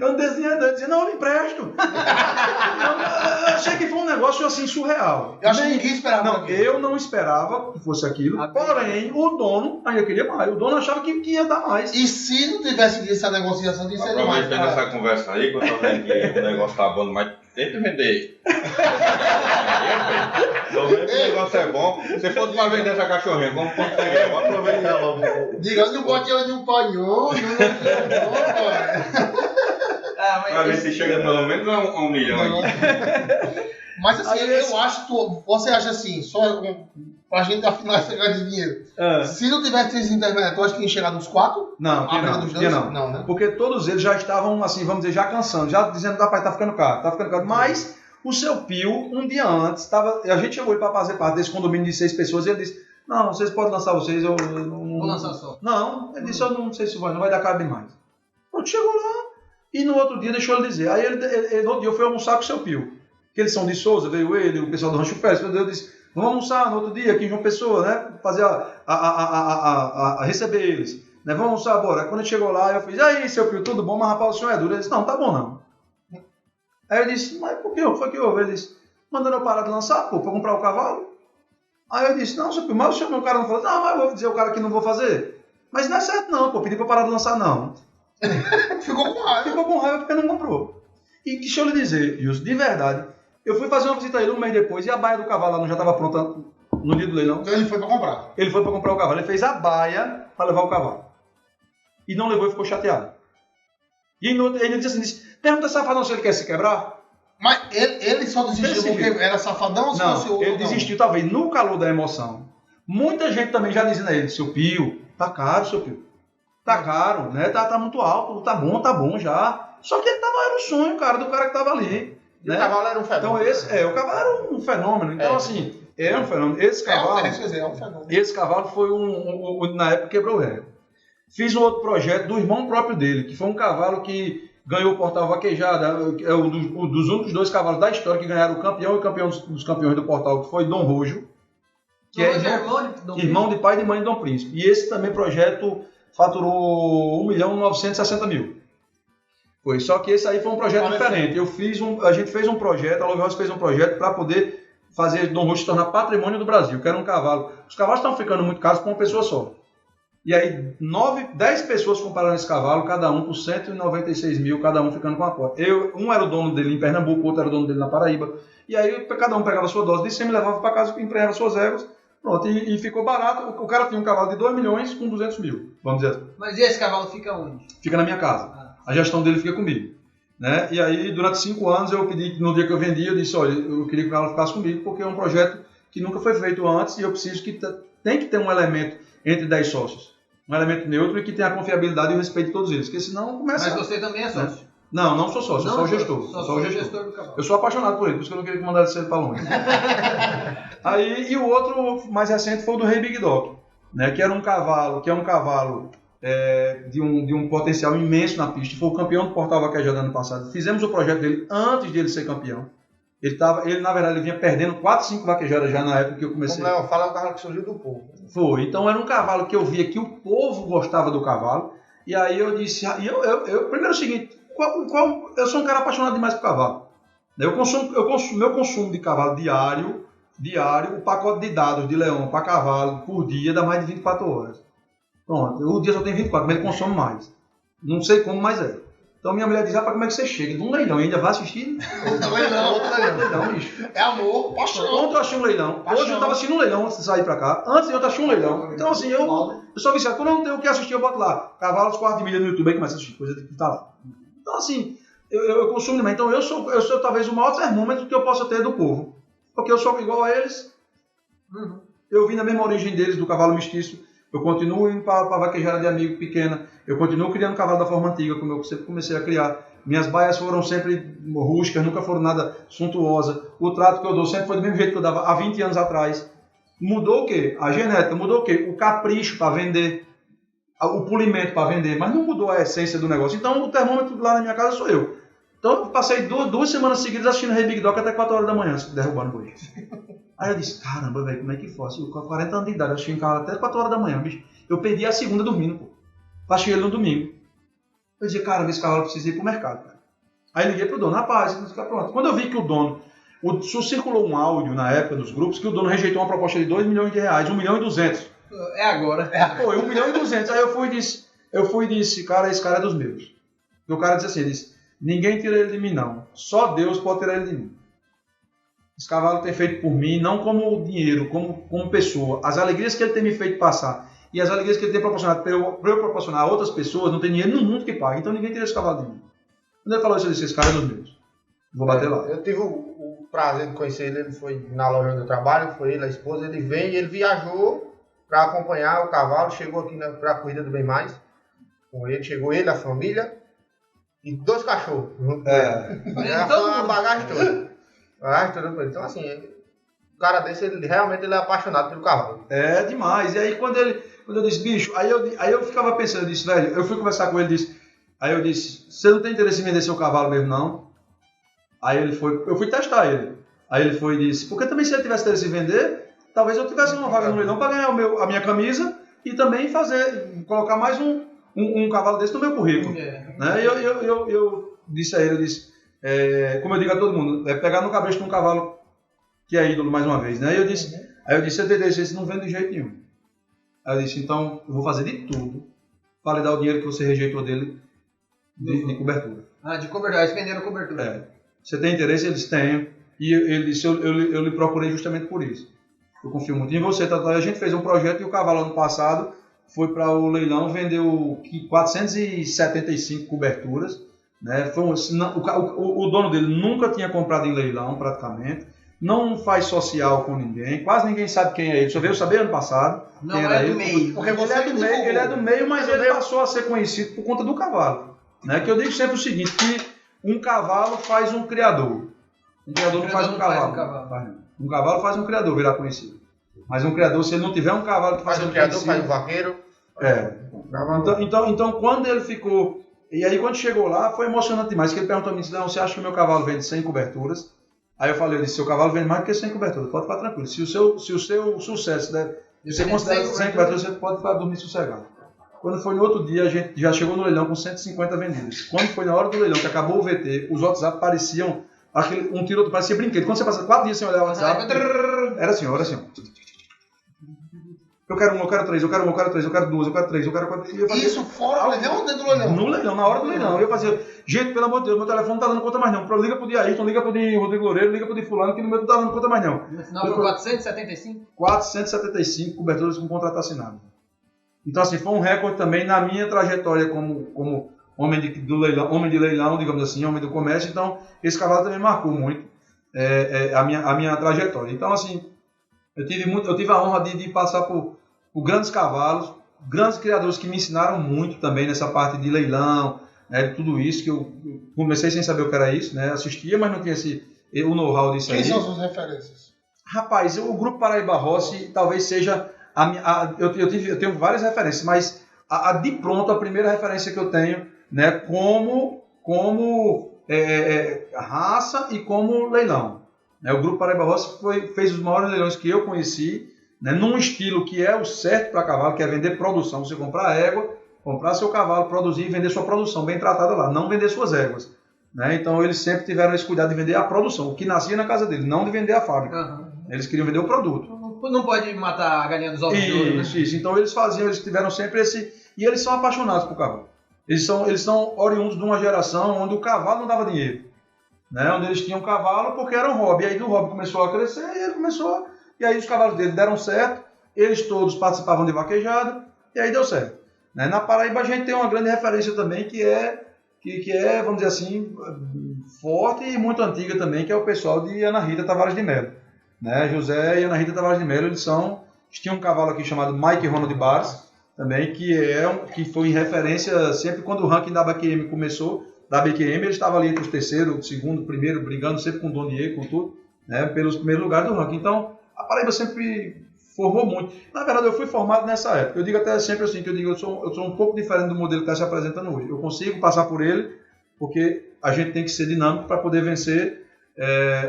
não dizia, não, eu me empresto. Eu achei que foi um negócio assim surreal. Eu acho que ninguém esperava. Não, eu não esperava que fosse aquilo. Porém, o dono ainda queria mais. O dono achava que ia dar mais. E se não tivesse essa negociação, tinha sido mais. Aproveitando essa conversa aí, que eu tô vendo que o negócio tá bom, mas tenta vender. Tô vendo que o negócio é bom. Se fosse pra vender essa cachorrinha, como pode ser? Vamos aproveitar logo. Diga, não bote ela de um panhão, não. Pra ver se chega pelo menos a 1 milhão aí. Mas assim, Aí eu acho que você acha assim, pra gente afinar essa grande de dinheiro. Se não tivesse esse internet, tu acha que tinha chegado nos 4? Não, A briga dos dois? não. Não, né? Porque todos eles já estavam, assim, vamos dizer, já cansando, já dizendo, rapaz, tá ficando caro. Mas o seu Pio, um dia antes, a gente chamou ele para fazer parte desse condomínio de 6 pessoas e ele disse, não, vocês podem lançar vocês, eu não... Vou lançar só. Não, ele disse, eu não sei se não vai dar cabo demais. Pronto, chegou lá e no outro dia deixou ele dizer. Aí ele no outro dia eu fui almoçar com o seu Pio, que eles são de Souza, veio ele, o pessoal do Rancho Férez, eu disse, vamos almoçar no outro dia aqui em João Pessoa, né, fazer receber eles, né, vamos almoçar agora. Quando ele chegou lá, eu fiz, aí seu Pio, tudo bom, mas rapaz, o senhor é duro. Ele disse, não, tá bom não. Aí eu disse, mas por que? Foi que houve? Ele disse, mandando eu parar de lançar, pô, pra comprar o cavalo. Aí eu disse, não, seu Pio, mas o senhor, o cara não falou, não, mas eu vou dizer o cara que não vou fazer. Mas não é certo não, pô, pedi pra parar de lançar não. Ficou com raiva. Ficou com raiva porque não comprou. E deixa eu lhe dizer, Wilson, de verdade, eu fui fazer uma visita a ele um mês depois e a baia do cavalo não já estava pronta no dia do leilão. Então ele foi pra comprar. Ele foi para comprar o cavalo, ele fez a baia para levar o cavalo. E não levou e ficou chateado. E ele disse assim, pergunta safadão se ele quer se quebrar. Mas ele só desistiu porque era safadão ou se fosse Não, outro? ele desistiu talvez no calor da emoção. Muita gente também já dizendo a ele, seu Pio, tá caro, seu Pio. Tá caro, né? Tá muito alto, tá bom já. Só que era o sonho, cara, do cara que tava ali. E Né? o cavalo era um fenômeno. Então o cavalo era um fenômeno. Então, assim, era um fenômeno. Esse cavalo, É um fenômeno. esse cavalo foi na época quebrou o recorde. Fiz um outro projeto do irmão próprio dele, que foi um cavalo que ganhou o Portal Vaquejada, é um dos únicos 2 cavalos da história que ganharam o campeão e o campeão dos campeões do Portal, que foi Dom Rojo, que é irmão de pai e de mãe de Dom Príncipe. E esse também projeto faturou 1.960.000. Foi, só que esse aí foi um projeto diferente. A gente fez um projeto, a Love House fez um projeto para poder fazer Dom Rojo se tornar patrimônio do Brasil, que era um cavalo. Os cavalos estão ficando muito caros para uma pessoa só. E aí 10 pessoas compraram esse cavalo, cada um por 196.000, cada um ficando com a cota. Um era o dono dele em Pernambuco, o outro era o dono dele na Paraíba. E aí cada um pegava a sua dose de 100 e levava para casa e emprenhava suas éguas. Pronto, e ficou barato. O cara tinha um cavalo de 2 milhões com 200.000, vamos dizer assim. Mas e esse cavalo fica onde? Fica na minha casa. A gestão dele fica comigo. Né? E aí, durante 5 anos, eu pedi, no dia que eu vendi, eu disse, olha, eu queria que o cavalo ficasse comigo, porque é um projeto que nunca foi feito antes e eu preciso que tem que ter um elemento entre 10 sócios. Um elemento neutro e que tenha a confiabilidade e o respeito de todos eles, porque senão começa... Mas você também é sócio? Não sou sócio, eu sou o gestor. Só o gestor do cavalo. Eu sou apaixonado por ele, por isso que eu não queria que mandasse ele para longe. Aí, e o outro mais recente foi o do Rei Big Dog, né, que é um cavalo de um potencial imenso na pista. Foi o campeão do Portal Vaquejada ano passado. Fizemos o projeto dele antes de ele ser campeão. Ele na verdade, ele vinha perdendo 4, 5 vaquejadas já na época que eu comecei. Como Léo fala, é um cavalo que surgiu do povo. Foi. Então era um cavalo que eu via que o povo gostava do cavalo. E aí eu disse, primeiro é o seguinte, eu sou um cara apaixonado demais por cavalo. Meu consumo de cavalo diário, o pacote de dados de leão para cavalo por dia dá mais de 24 horas. Pronto, o dia só tem 24, mas ele consome mais. Não sei como, mas é. Então minha mulher diz, rapaz, como é que você chega? De um leilão e ainda vai assistir? Outro leilão, bicho. É amor, paixão. Ontem eu achei um leilão. Hoje eu estava assistindo um leilão antes de sair pra cá. Antes eu achei um leilão. Então assim, eu sou viciado. Quando eu não tenho o que assistir, eu boto lá. Cavalos 4 de milha no YouTube, aí começa a assistir. Coisa que tá lá. Então assim, eu consumo demais. Então eu sou talvez o maior termômetro que eu possa ter do povo. Porque eu sou igual a eles. Eu vim na mesma origem deles, do cavalo mestiço. Eu continuo indo para a vaquejada de amigo pequena. Eu continuo criando cavalo da forma antiga, como eu sempre comecei a criar. Minhas baias foram sempre rústicas, nunca foram nada suntuosa. O trato que eu dou sempre foi do mesmo jeito que eu dava há 20 anos atrás. Mudou o quê? A genética. Mudou o quê? O capricho para vender. O polimento para vender. Mas não mudou a essência do negócio. Então o termômetro lá na minha casa sou eu. Então eu passei 2 semanas seguidas assistindo Rei Big Dog até 4 horas da manhã, derrubando o boi. Aí eu disse, caramba, velho, como é que foi? Com 40 anos de idade, eu assisti em casa até 4 horas da manhã, bicho. Eu perdi a segunda dormindo, pô. Achei ele no domingo. Eu dizia, caramba, esse cavalo precisa ir pro mercado, cara. Aí liguei pro dono, rapaz, fica pronto. Quando eu vi que o dono, circulou um áudio na época dos grupos, que o dono rejeitou uma proposta de R$2 milhões, 1.200.000. É agora. Foi, 1.200.000. Aí eu fui e disse, cara, esse cara é dos meus. E o cara disse assim, ninguém tira ele de mim, não. Só Deus pode tirar ele de mim. Esse cavalo tem feito por mim, não como dinheiro, como pessoa. As alegrias que ele tem me feito passar e as alegrias que ele tem proporcionado para eu proporcionar a outras pessoas, não tem dinheiro no mundo que pague. Então ninguém tira esse cavalo de mim. Quando ele falou isso, eu disse, esse cara é dos meus. Vou bater lá. Eu tive o prazer de conhecer ele, ele foi na loja onde eu trabalho, foi ele, a esposa, ele veio e ele viajou para acompanhar o cavalo, chegou aqui para a corrida do Bem Mais, com ele, chegou ele, a família, e 2 cachorros junto com ele. Já foi uma bagagem toda. Então assim, o cara desse, ele realmente ele é apaixonado pelo cavalo. É demais. E aí quando eu disse, bicho, aí eu ficava pensando, eu disse, velho, eu fui conversar com ele, aí eu disse, você não tem interesse em vender seu cavalo mesmo, não? Aí ele foi, eu fui testar ele. Aí ele foi e disse, porque também se ele tivesse interesse em vender, talvez eu tivesse uma vaga no leilão para ganhar a minha camisa e também colocar mais um cavalo desse no meu currículo. Né? Eu disse a ele, eu disse, como eu digo a todo mundo, pegar no cabresto de um cavalo que é ídolo mais uma vez. Né? Aí eu disse, você tem interesse, esse não vende de jeito nenhum. Aí eu disse, então eu vou fazer de tudo para lhe dar o dinheiro que você rejeitou dele de cobertura. Ah, de cobertura, eles venderam cobertura. Você tem interesse? Eles têm. E ele disse, eu lhe procurei justamente por isso. Eu confio muito em você. A gente fez um projeto e o cavalo ano passado foi para o leilão, vendeu 475 coberturas. Né? O dono dele nunca tinha comprado em leilão, praticamente. Não faz social com ninguém. Quase ninguém sabe quem é ele. Só veio saber ano passado. Não é do meio. Porque Ele é do meio, mas ele passou a ser conhecido por conta do cavalo. Né? Que eu digo sempre o seguinte, que um cavalo faz um criador. Um criador não faz um cavalo. Um cavalo faz um criador virar conhecido. Mas um criador, se ele não tiver um cavalo que Faz um criador, faz um vaqueiro. Então, quando ele ficou... E aí, quando chegou lá, foi emocionante demais. Que ele perguntou a mim, você acha que o meu cavalo vende 100 coberturas? Aí eu falei, seu cavalo vende mais do que 100 coberturas. Pode ficar tranquilo. Se o seu sucesso, você considera 100 coberturas, você pode ficar dormir sossegado. Quando foi no outro dia, a gente já chegou no leilão com 150 vendidas. Quando foi na hora do leilão, que acabou o VT, os WhatsApp pareciam um tiro, parecia brinquedo. Quando você passa 4 dias sem olhar o WhatsApp, era assim, ó. Eu quero 1, eu quero 3, eu quero 1, eu quero 3, eu quero 2, eu quero 3, eu quero 4. Isso fora do leilão ou dentro do leilão? No leilão, na hora do leilão. Eu fazia, gente, pelo amor de Deus, meu telefone não tá dando conta mais não. Liga pro de Ayrton, liga pro de Rodrigo Loureiro, liga pro de Fulano, que no meu não tá dando conta mais não. No final foi 475? 475 coberturas com contrato assinado. Então, assim, foi um recorde também na minha trajetória como homem de leilão, digamos assim, homem do comércio. Então, esse cavalo também marcou muito a minha trajetória. Então, assim, eu tive a honra de passar por grandes cavalos, grandes criadores que me ensinaram muito também nessa parte de leilão, né, de tudo isso, que eu comecei sem saber o que era isso, né, assistia, mas não tinha o know-how disso aí. Quem são as suas referências? Rapaz, o Grupo Paraíba Rossi talvez seja... Eu tenho várias referências, mas de pronto a primeira referência que eu tenho, né, como raça e como leilão. O Grupo Paraíba Rossi fez os maiores leilões que eu conheci, né, num estilo que é o certo para cavalo, que é vender produção. Você comprar égua, comprar seu cavalo, produzir e vender sua produção bem tratada lá, não vender suas éguas. Né? Então eles sempre tiveram esse cuidado de vender a produção, o que nascia na casa deles, não de vender a fábrica. Uhum. Eles queriam vender o produto. Não pode matar a galinha dos ovos de ouro, né? Isso. Então eles tiveram sempre esse... E eles são apaixonados por cavalo. Eles são oriundos de uma geração onde o cavalo não dava dinheiro. Né? Onde eles tinham cavalo porque era um hobby. E aí o hobby começou a crescer e ele começou... E aí os cavalos dele deram certo. Eles todos participavam de vaquejada. E aí deu certo. Né? Na Paraíba a gente tem uma grande referência também que é, vamos dizer assim, forte e muito antiga também, que é o pessoal de Ana Rita Tavares de Melo. Né, José e Ana Rita Tavares de Melo, eles tinham um cavalo aqui chamado Mike Ronald Bares, também, que foi em referência sempre quando o ranking da BQM começou, ele estava ali entre o terceiro, o segundo, o primeiro, brigando sempre com o Donier, com tudo, né, pelos primeiros lugares do ranking. Então, a Paraíba sempre formou muito. Na verdade, eu fui formado nessa época. Eu digo até sempre assim, eu sou um pouco diferente do modelo que está se apresentando hoje. Eu consigo passar por ele, porque a gente tem que ser dinâmico para poder vencer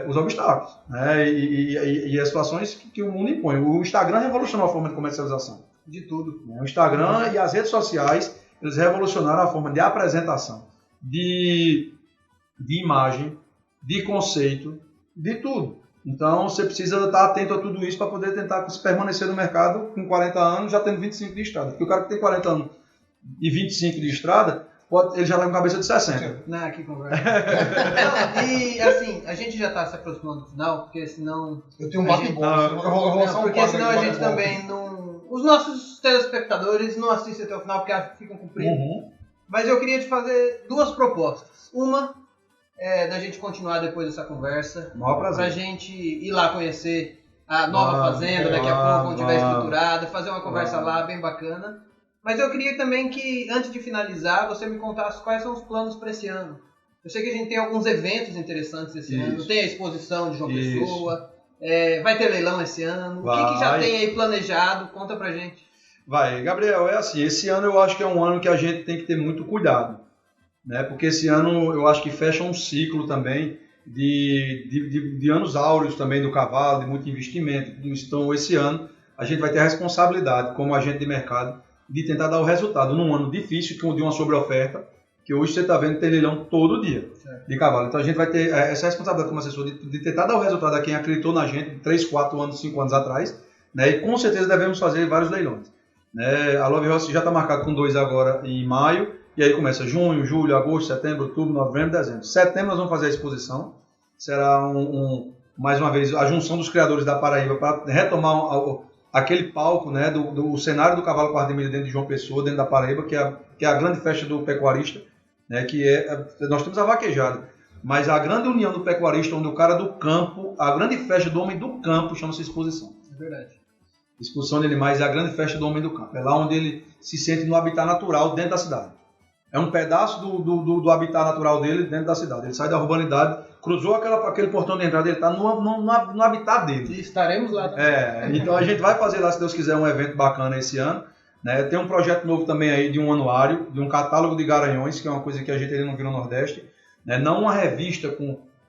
os obstáculos, né? E as situações que o mundo impõe. O Instagram revolucionou a forma de comercialização. De tudo. Né? O Instagram e as redes sociais, eles revolucionaram a forma de apresentação, de imagem, de conceito, de tudo. Então, você precisa estar atento a tudo isso para poder tentar permanecer no mercado com 40 anos, já tendo 25 de estrada. Porque o cara que tem 40 anos e 25 de estrada, ele já vai com cabeça de 60. Não, que conversa. E assim, a gente já está se aproximando do final, porque senão... Eu tenho um bate-bola. Porque senão a gente também não... Os nossos telespectadores não assistem até o final, porque ficam com preguiça. Uhum. Mas eu queria te fazer 2 propostas. Uma é da gente continuar depois dessa conversa. Maior Pra prazer. gente ir lá conhecer a nova fazenda daqui a pouco, quando tiver estruturada, fazer uma conversa lá bem bacana. Mas eu queria também que, antes de finalizar, você me contasse quais são os planos para esse ano. Eu sei que a gente tem alguns eventos interessantes esse ano. Tem a exposição de João Pessoa, vai ter leilão esse ano. O que já tem aí planejado? Conta pra gente. Vai, Gabriel, é assim, esse ano eu acho que é um ano que a gente tem que ter muito cuidado, né? Porque esse ano eu acho que fecha um ciclo também de anos áureos também do cavalo, de muito investimento. Então, esse ano a gente vai ter a responsabilidade, como agente de mercado, de tentar dar o resultado num ano difícil, de uma sobreoferta, que hoje você está vendo ter leilão todo dia de cavalo. Então a gente vai ter essa responsabilidade como assessor de tentar dar o resultado a quem acreditou na gente 3, 4 anos, 5 anos atrás, né? E com certeza devemos fazer vários leilões. Né? A Love Horse já está marcada com 2 agora em maio, e aí começa junho, julho, agosto, setembro, outubro, novembro, dezembro. Setembro nós vamos fazer a exposição, será mais uma vez a junção dos criadores da Paraíba para retomar aquele palco, né, do cenário do cavalo quarto de milha dentro de João Pessoa, dentro da Paraíba, que é a grande festa do pecuarista, né, nós temos a vaquejada, mas a grande união do pecuarista, onde o cara do campo, a grande festa do homem do campo chama-se exposição. É verdade. Exposição de animais é a grande festa do homem do campo. É lá onde ele se sente no habitat natural dentro da cidade. É um pedaço do habitat natural dele dentro da cidade. Ele sai da urbanidade, cruzou aquele portão de entrada, ele está no habitat dele. E estaremos lá também. Então a gente vai fazer lá, se Deus quiser, um evento bacana esse ano. Né? Tem um projeto novo também aí de um anuário, de um catálogo de garanhões, que é uma coisa que a gente ainda não viu no Nordeste. Né? Não uma revista,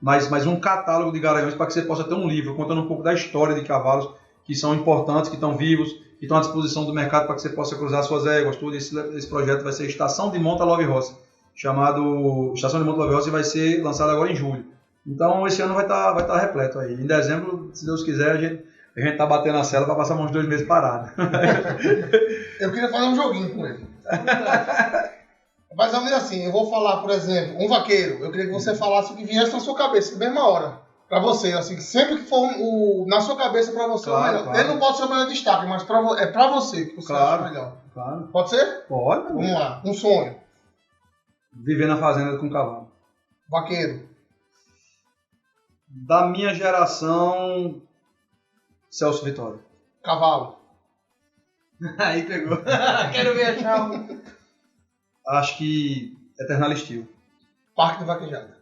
mas um catálogo de garanhões para que você possa ter um livro contando um pouco da história de cavalos que são importantes, que estão vivos, que estão à disposição do mercado para que você possa cruzar suas éguas, tudo. Esse projeto vai ser Estação de Monta Love Horse, chamado Estação de Monta Love Horse, e vai ser lançado agora em julho. Então esse ano vai estar repleto aí. Em dezembro, se Deus quiser, a gente está batendo a cela para passar uns 2 meses parado. Eu queria fazer um joguinho com ele. Mais ou menos assim, eu vou falar, por exemplo, um vaqueiro. Eu queria que você falasse o que viesse na sua cabeça, na mesma hora. Pra você, assim, sempre que for na sua cabeça pra você, claro, é o melhor. Claro. Ele não pode ser o melhor destaque, mas é pra você que você acha melhor. Claro. Pode ser? Pode. Vamos lá. Um sonho. Viver na fazenda com cavalo. Vaqueiro. Da minha geração, Celso Vitória. Cavalo. Aí pegou. Quero ver achar um. Acho que Eternal Steel. Parque de vaquejada.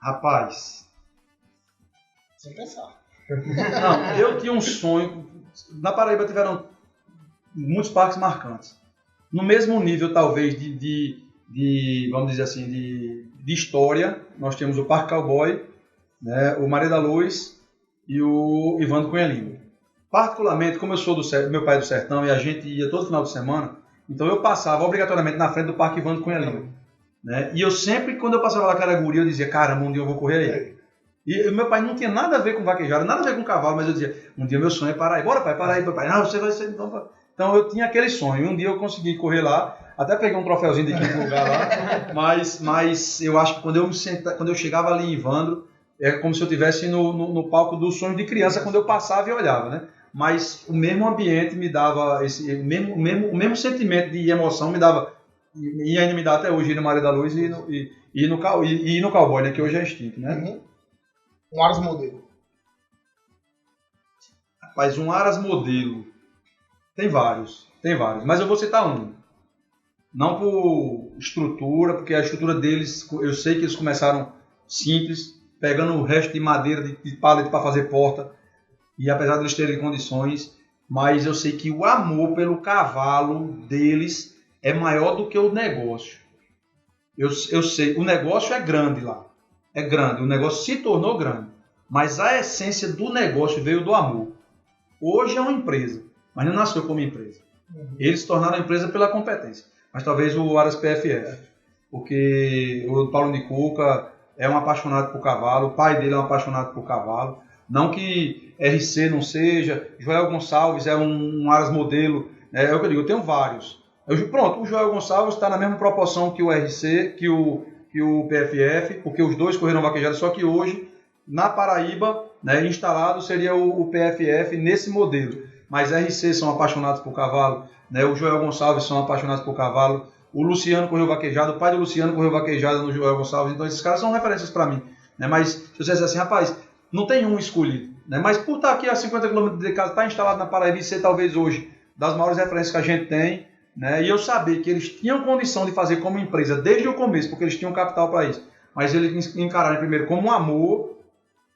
Rapaz, Sem pensar. não, eu tinha um sonho. Na Paraíba tiveram muitos parques marcantes. No mesmo nível, talvez, vamos dizer assim, de história, nós temos o Parque Cowboy, né, o Maria da Luz e o Ivandro Cunha Lima. Particularmente, como eu sou meu pai é do sertão e a gente ia todo final de semana, então eu passava obrigatoriamente na frente do Parque Ivandro Cunha Lima. Né? E eu sempre, quando eu passava lá aquela guria, eu dizia, caramba, um dia eu vou correr aí. E meu pai não tinha nada a ver com vaquejada, nada a ver com cavalo, mas eu dizia, um dia meu sonho é parar aí. Bora, pai, para aí, papai. Não, você vai ser... Então eu tinha aquele sonho. Um dia eu consegui correr lá, até peguei um troféuzinho de quinto lugar lá, mas eu acho que quando eu chegava ali em Ivandro, é como se eu estivesse no palco do sonho de criança, quando eu passava e olhava, né? Mas o mesmo ambiente me dava, o mesmo sentimento de emoção me dava, e ainda me dá até hoje ir no Maria da Luz e no Cowboy, né? Que hoje é extinto, né? Uhum. Um Aras modelo. Rapaz, um Aras modelo. Tem vários. Mas eu vou citar um. Não por estrutura, porque a estrutura deles, eu sei que eles começaram simples, pegando o resto de madeira, de pallet para fazer porta. E apesar de eles terem condições, mas eu sei que o amor pelo cavalo deles é maior do que o negócio. Eu sei, o negócio é grande lá. É grande, o negócio se tornou grande. Mas a essência do negócio veio do amor. Hoje é uma empresa, mas não nasceu como empresa. Eles se tornaram empresa pela competência. Mas talvez o Aras PFF. Porque o Paulo de Cuca é um apaixonado por cavalo, o pai dele é um apaixonado por cavalo. Não que RC não seja, Joel Gonçalves é um Aras modelo. É o que eu digo, eu tenho vários. Pronto, o Joel Gonçalves está na mesma proporção que o RC, que o PFF, porque os dois correram vaquejada, só que hoje, na Paraíba, né, instalado seria o PFF nesse modelo. mas RC são apaixonados por cavalo, né? O Joel Gonçalves são apaixonados por cavalo, o Luciano correu vaquejada, o pai do Luciano correu vaquejada no Joel Gonçalves, então esses caras são referências para mim, né? Mas se você disser assim, rapaz, não tem um escolhido, né? Mas por estar aqui a 50 km de casa, estar instalado na Paraíba e ser talvez hoje das maiores referências que a gente tem, né? E eu saber que eles tinham condição de fazer como empresa desde o começo, porque eles tinham capital para isso, mas eles encararam primeiro como um amor,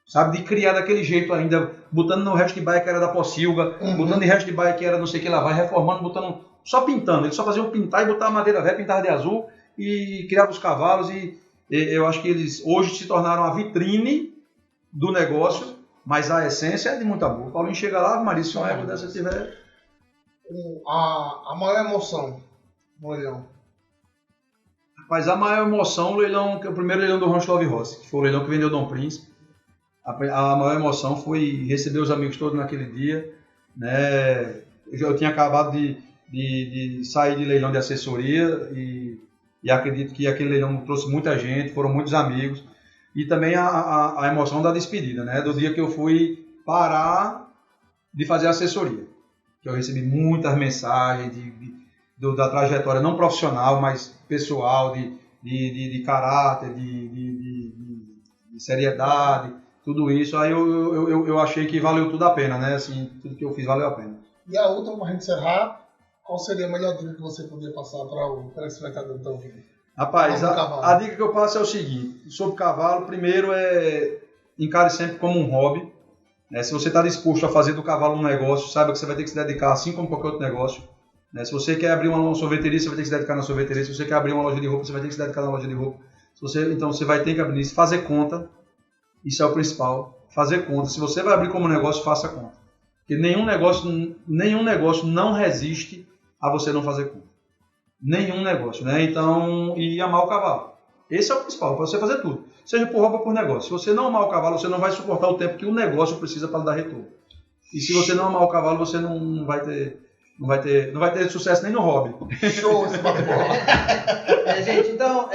sabe, de criar daquele jeito ainda, botando no resto de baia que era da Pocilga, botando em resto de baia que era não sei o que lá, vai reformando, botando, só pintando, eles só faziam pintar e botar a madeira velha, pintar de azul e criava os cavalos e eu acho que eles hoje se tornaram a vitrine do negócio, mas a essência é de muito amor. O Paulinho chega lá, Maria, se uma época dessa tiver... A maior emoção no leilão. Mas a maior emoção, o primeiro leilão do Rancho Love Rossi, que foi o leilão que vendeu Dom Príncipe. A maior emoção foi receber os amigos todos naquele dia, né? Eu tinha acabado de sair de leilão de assessoria e acredito que aquele leilão trouxe muita gente, foram muitos amigos. E também a emoção da despedida, né? Do dia que eu fui parar de fazer assessoria. Que eu recebi muitas mensagens da trajetória não profissional, mas pessoal, de caráter, de seriedade, tudo isso. Aí eu achei que valeu tudo a pena, né? Assim, tudo que eu fiz valeu a pena. E a última, para a gente encerrar, qual seria a melhor dica que você poderia passar para o telespectador que está ouvindo? Rapaz, a dica que eu passo é o seguinte, sobre cavalo, primeiro encare sempre como um hobby. Né? Se você está disposto a fazer do cavalo um negócio, saiba que você vai ter que se dedicar, assim como qualquer outro negócio. Né? Se você quer abrir uma sorveteria, você vai ter que se dedicar na sorveteria. Se você quer abrir uma loja de roupa, você vai ter que se dedicar na loja de roupa. Então você vai ter que abrir nisso. Fazer conta, isso é o principal. Fazer conta. Se você vai abrir como negócio, faça conta. Porque nenhum negócio não resiste a você não fazer conta. Nenhum negócio, né? Então, e amar o cavalo. Esse é o principal, para você fazer tudo. Seja por roupa ou por negócio. Se você não amar o cavalo, você não vai suportar o tempo que o negócio precisa para dar retorno. E se você não amar o cavalo, você não vai ter sucesso nem no hobby. Show esse bate-bola. Gente, então,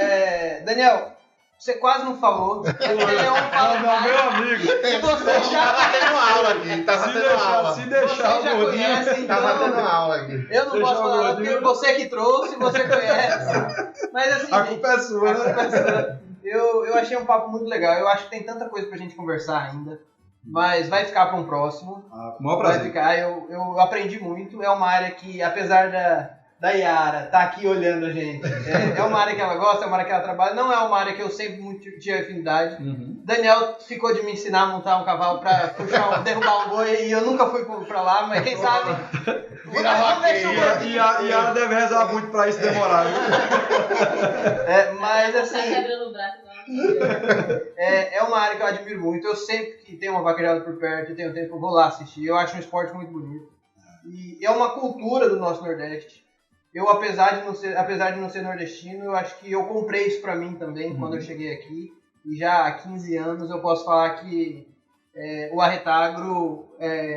Daniel, você quase não falou. Meu amigo. E você já Tava tendo aula aqui, tava tendo aula. Se deixar Você já o gordinho. conhece, então. Tava tendo aula aqui. Eu não Deixa posso o falar gordinho. porque você que trouxe, você conhece. Mas assim, A gente, culpa é sua, a né? culpa é sua. Eu achei um papo muito legal. Eu acho que tem tanta coisa pra gente conversar ainda. Mas vai ficar para um próximo. Com o maior Vai prazer. ficar. Eu aprendi muito. É uma área que, apesar da Yara tá aqui olhando a gente, é uma área que ela gosta, é uma área que ela trabalha. Não é uma área que eu sempre muito tive afinidade. Uhum. Daniel ficou de me ensinar a montar um cavalo pra derrubar um boi e eu nunca fui pra lá, mas quem sabe. Vira Vamos ver se o vaqueiro. gordinho- E ela deve rezar muito pra isso demorar, viu? Mas Tá assim, quebrando o braço agora. é uma área que eu admiro muito. Eu sempre que tenho uma vaquejada por perto, eu tenho tempo, eu vou lá assistir. Eu acho um esporte muito bonito. E é uma cultura do nosso Nordeste. Eu, apesar de não ser nordestino, eu acho que eu comprei isso pra mim também quando eu cheguei aqui. E já há 15 anos eu posso falar que o Arretagro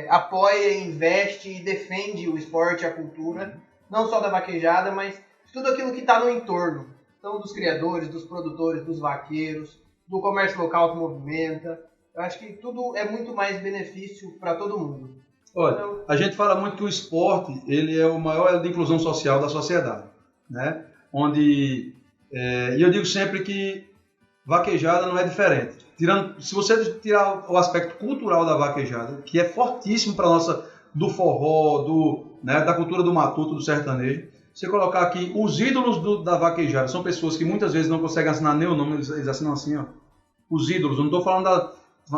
apoia, investe e defende o esporte, a cultura, não só da vaquejada, mas tudo aquilo que está no entorno. Então, dos criadores, dos produtores, dos vaqueiros, do comércio local que movimenta. Eu acho que tudo é muito mais benefício para todo mundo. Olha, a gente fala muito que o esporte ele é o maior elo de inclusão social da sociedade, né? E eu digo sempre que vaquejada não é diferente. Se você tirar o aspecto cultural da vaquejada, que é fortíssimo para nossa do forró, da cultura do matuto, do sertanejo, você colocar aqui os ídolos da vaquejada, são pessoas que muitas vezes não conseguem assinar nem o nome, eles assinam assim, ó. Os ídolos, eu não estou falando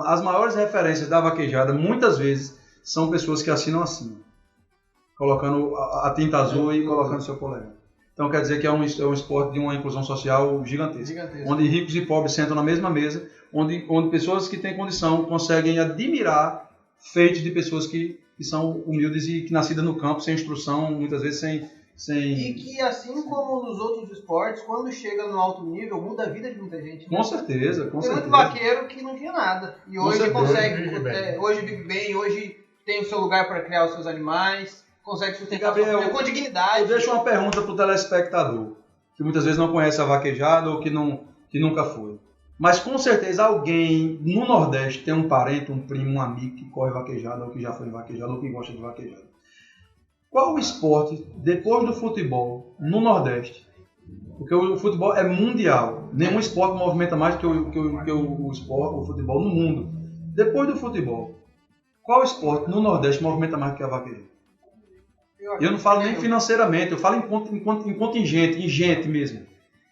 as maiores referências da vaquejada, muitas vezes são pessoas que assinam assim, colocando a tinta azul e colocando seu colega. Então quer dizer que é um esporte de uma inclusão social gigantesca. Onde ricos e pobres sentam na mesma mesa, onde pessoas que têm condição conseguem admirar feitos de pessoas que são humildes e que nascidas no campo, sem instrução, muitas vezes sem... E que, assim como nos outros esportes, quando chega no alto nível, muda a vida de muita gente. Com certeza, com Tem certeza. muito vaqueiro que não tinha nada. E Com hoje certeza. hoje vive bem, hoje tem o seu lugar para criar os seus animais, consegue sustentar Gabriel, sua família com dignidade. Eu deixo uma pergunta para o telespectador, que muitas vezes não conhece a vaquejada ou que nunca foi. Mas com certeza alguém no Nordeste tem um parente, um primo, um amigo que corre vaquejada ou que já foi vaquejada ou que gosta de vaquejada. Qual o esporte, depois do futebol, no Nordeste? Porque o futebol é mundial. Nenhum esporte movimenta mais que o futebol no mundo. Depois do futebol, qual esporte no Nordeste movimenta mais que a vaqueira? Eu não falo nem financeiramente, eu falo em contingente, em gente mesmo.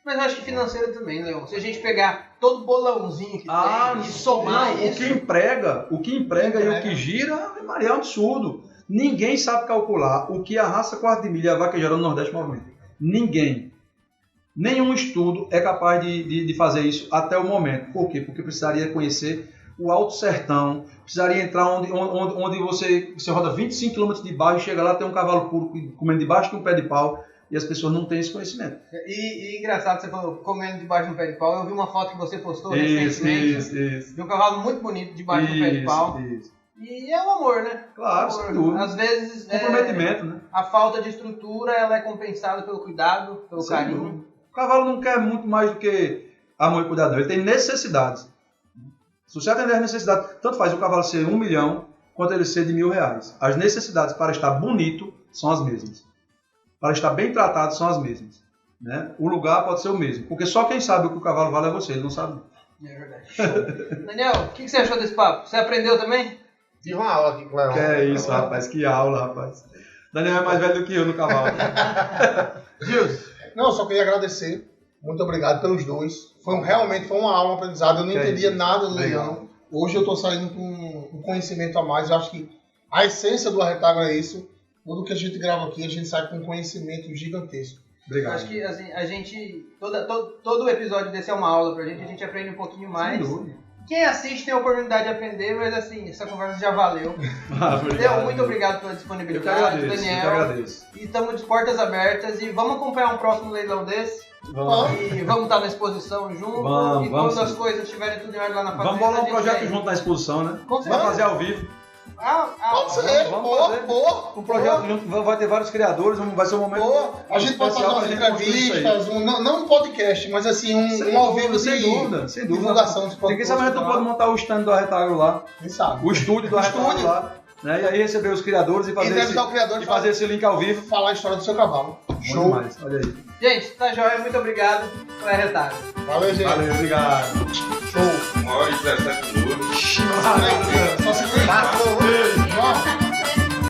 Mas eu acho que financeira também, Leon. Se a gente pegar todo bolãozinho que tem e somar não, isso... O que emprega e o que gira, Maria, é um absurdo. Ninguém sabe calcular o que a raça quarta de milha e a vaquejada no Nordeste movimenta. Ninguém. Nenhum estudo é capaz de fazer isso até o momento. Por quê? Porque precisaria conhecer o Alto Sertão, precisaria entrar onde você roda 25 km de baixo e chega lá, tem um cavalo puro comendo debaixo de um pé de pau e as pessoas não têm esse conhecimento. E engraçado, você falou comendo debaixo de um pé de pau. Eu vi uma foto que você postou recentemente Isso. de um cavalo muito bonito debaixo do pé de pau. Isso. E é o amor, né? Claro, sem dúvida. Às vezes Comprometimento, né? a falta de estrutura ela é compensada pelo cuidado, pelo Sem carinho. dúvida. O cavalo não quer muito mais do que amor e cuidado, ele tem necessidades. Se você atender as necessidades, tanto faz o cavalo ser 1 milhão quanto ele ser de R$1.000. As necessidades para estar bonito são as mesmas. Para estar bem tratado são as mesmas. Né? O lugar pode ser o mesmo, porque só quem sabe o que o cavalo vale é você, ele não sabe. É verdade. Show. Daniel, o que você achou desse papo? Você aprendeu também? Tive uma aula aqui com o Leão. Que é isso, rapaz, que aula, rapaz. Daniel é mais velho do que eu no cavalo. Gilson. Não, eu só queria agradecer. Muito obrigado pelos dois. Realmente foi uma aula, um aprendizado. Eu não entendia nada do leilão. Hoje eu estou saindo com conhecimento a mais. Eu acho que a essência do Arretágola é isso. Tudo que a gente grava aqui, a gente sai com conhecimento gigantesco. Obrigado. Acho que assim, a gente. Todo episódio desse é uma aula pra gente, a gente aprende um pouquinho mais. Sem dúvida. Quem assiste tem a oportunidade de aprender, mas assim, essa conversa já valeu. Obrigado. Muito obrigado pela Eu que disponibilidade, agradeço, Daniel. eu que agradeço. E estamos de portas abertas e vamos acompanhar um próximo leilão desse. Vamos. E vamos estar na exposição junto. Vamos, e vamos quando as sim. coisas estiverem tudo em ordem lá na fazenda. Vamos bolar a um gente projeto vem. junto na exposição, né? Com Vamos certeza. fazer ao vivo. Pode ser, vamos fazer. Um projeto junto, vai ter vários criadores, vai ser um momento. A gente pode fazer especial umas pra gente construir isso aí. entrevistas, não um podcast, mas assim, Sem um ao vivo dúvida, sem de dúvida, sem dúvida. divulgação de Ninguém sabe, a gente não pode montar o stand do Arretágola lá, Quem sabe? o estúdio do Arretágola Estúdio. lá, né? E aí receber os criadores e fazer, Entrevistar o criador e fazer esse link ao vivo. falar a história do seu cavalo. Show demais, olha aí. Gente, tá joia, muito obrigado. Foi arretado. Valeu, gente. Valeu, obrigado. Show. 1 hora e 17 minutos. Valeu.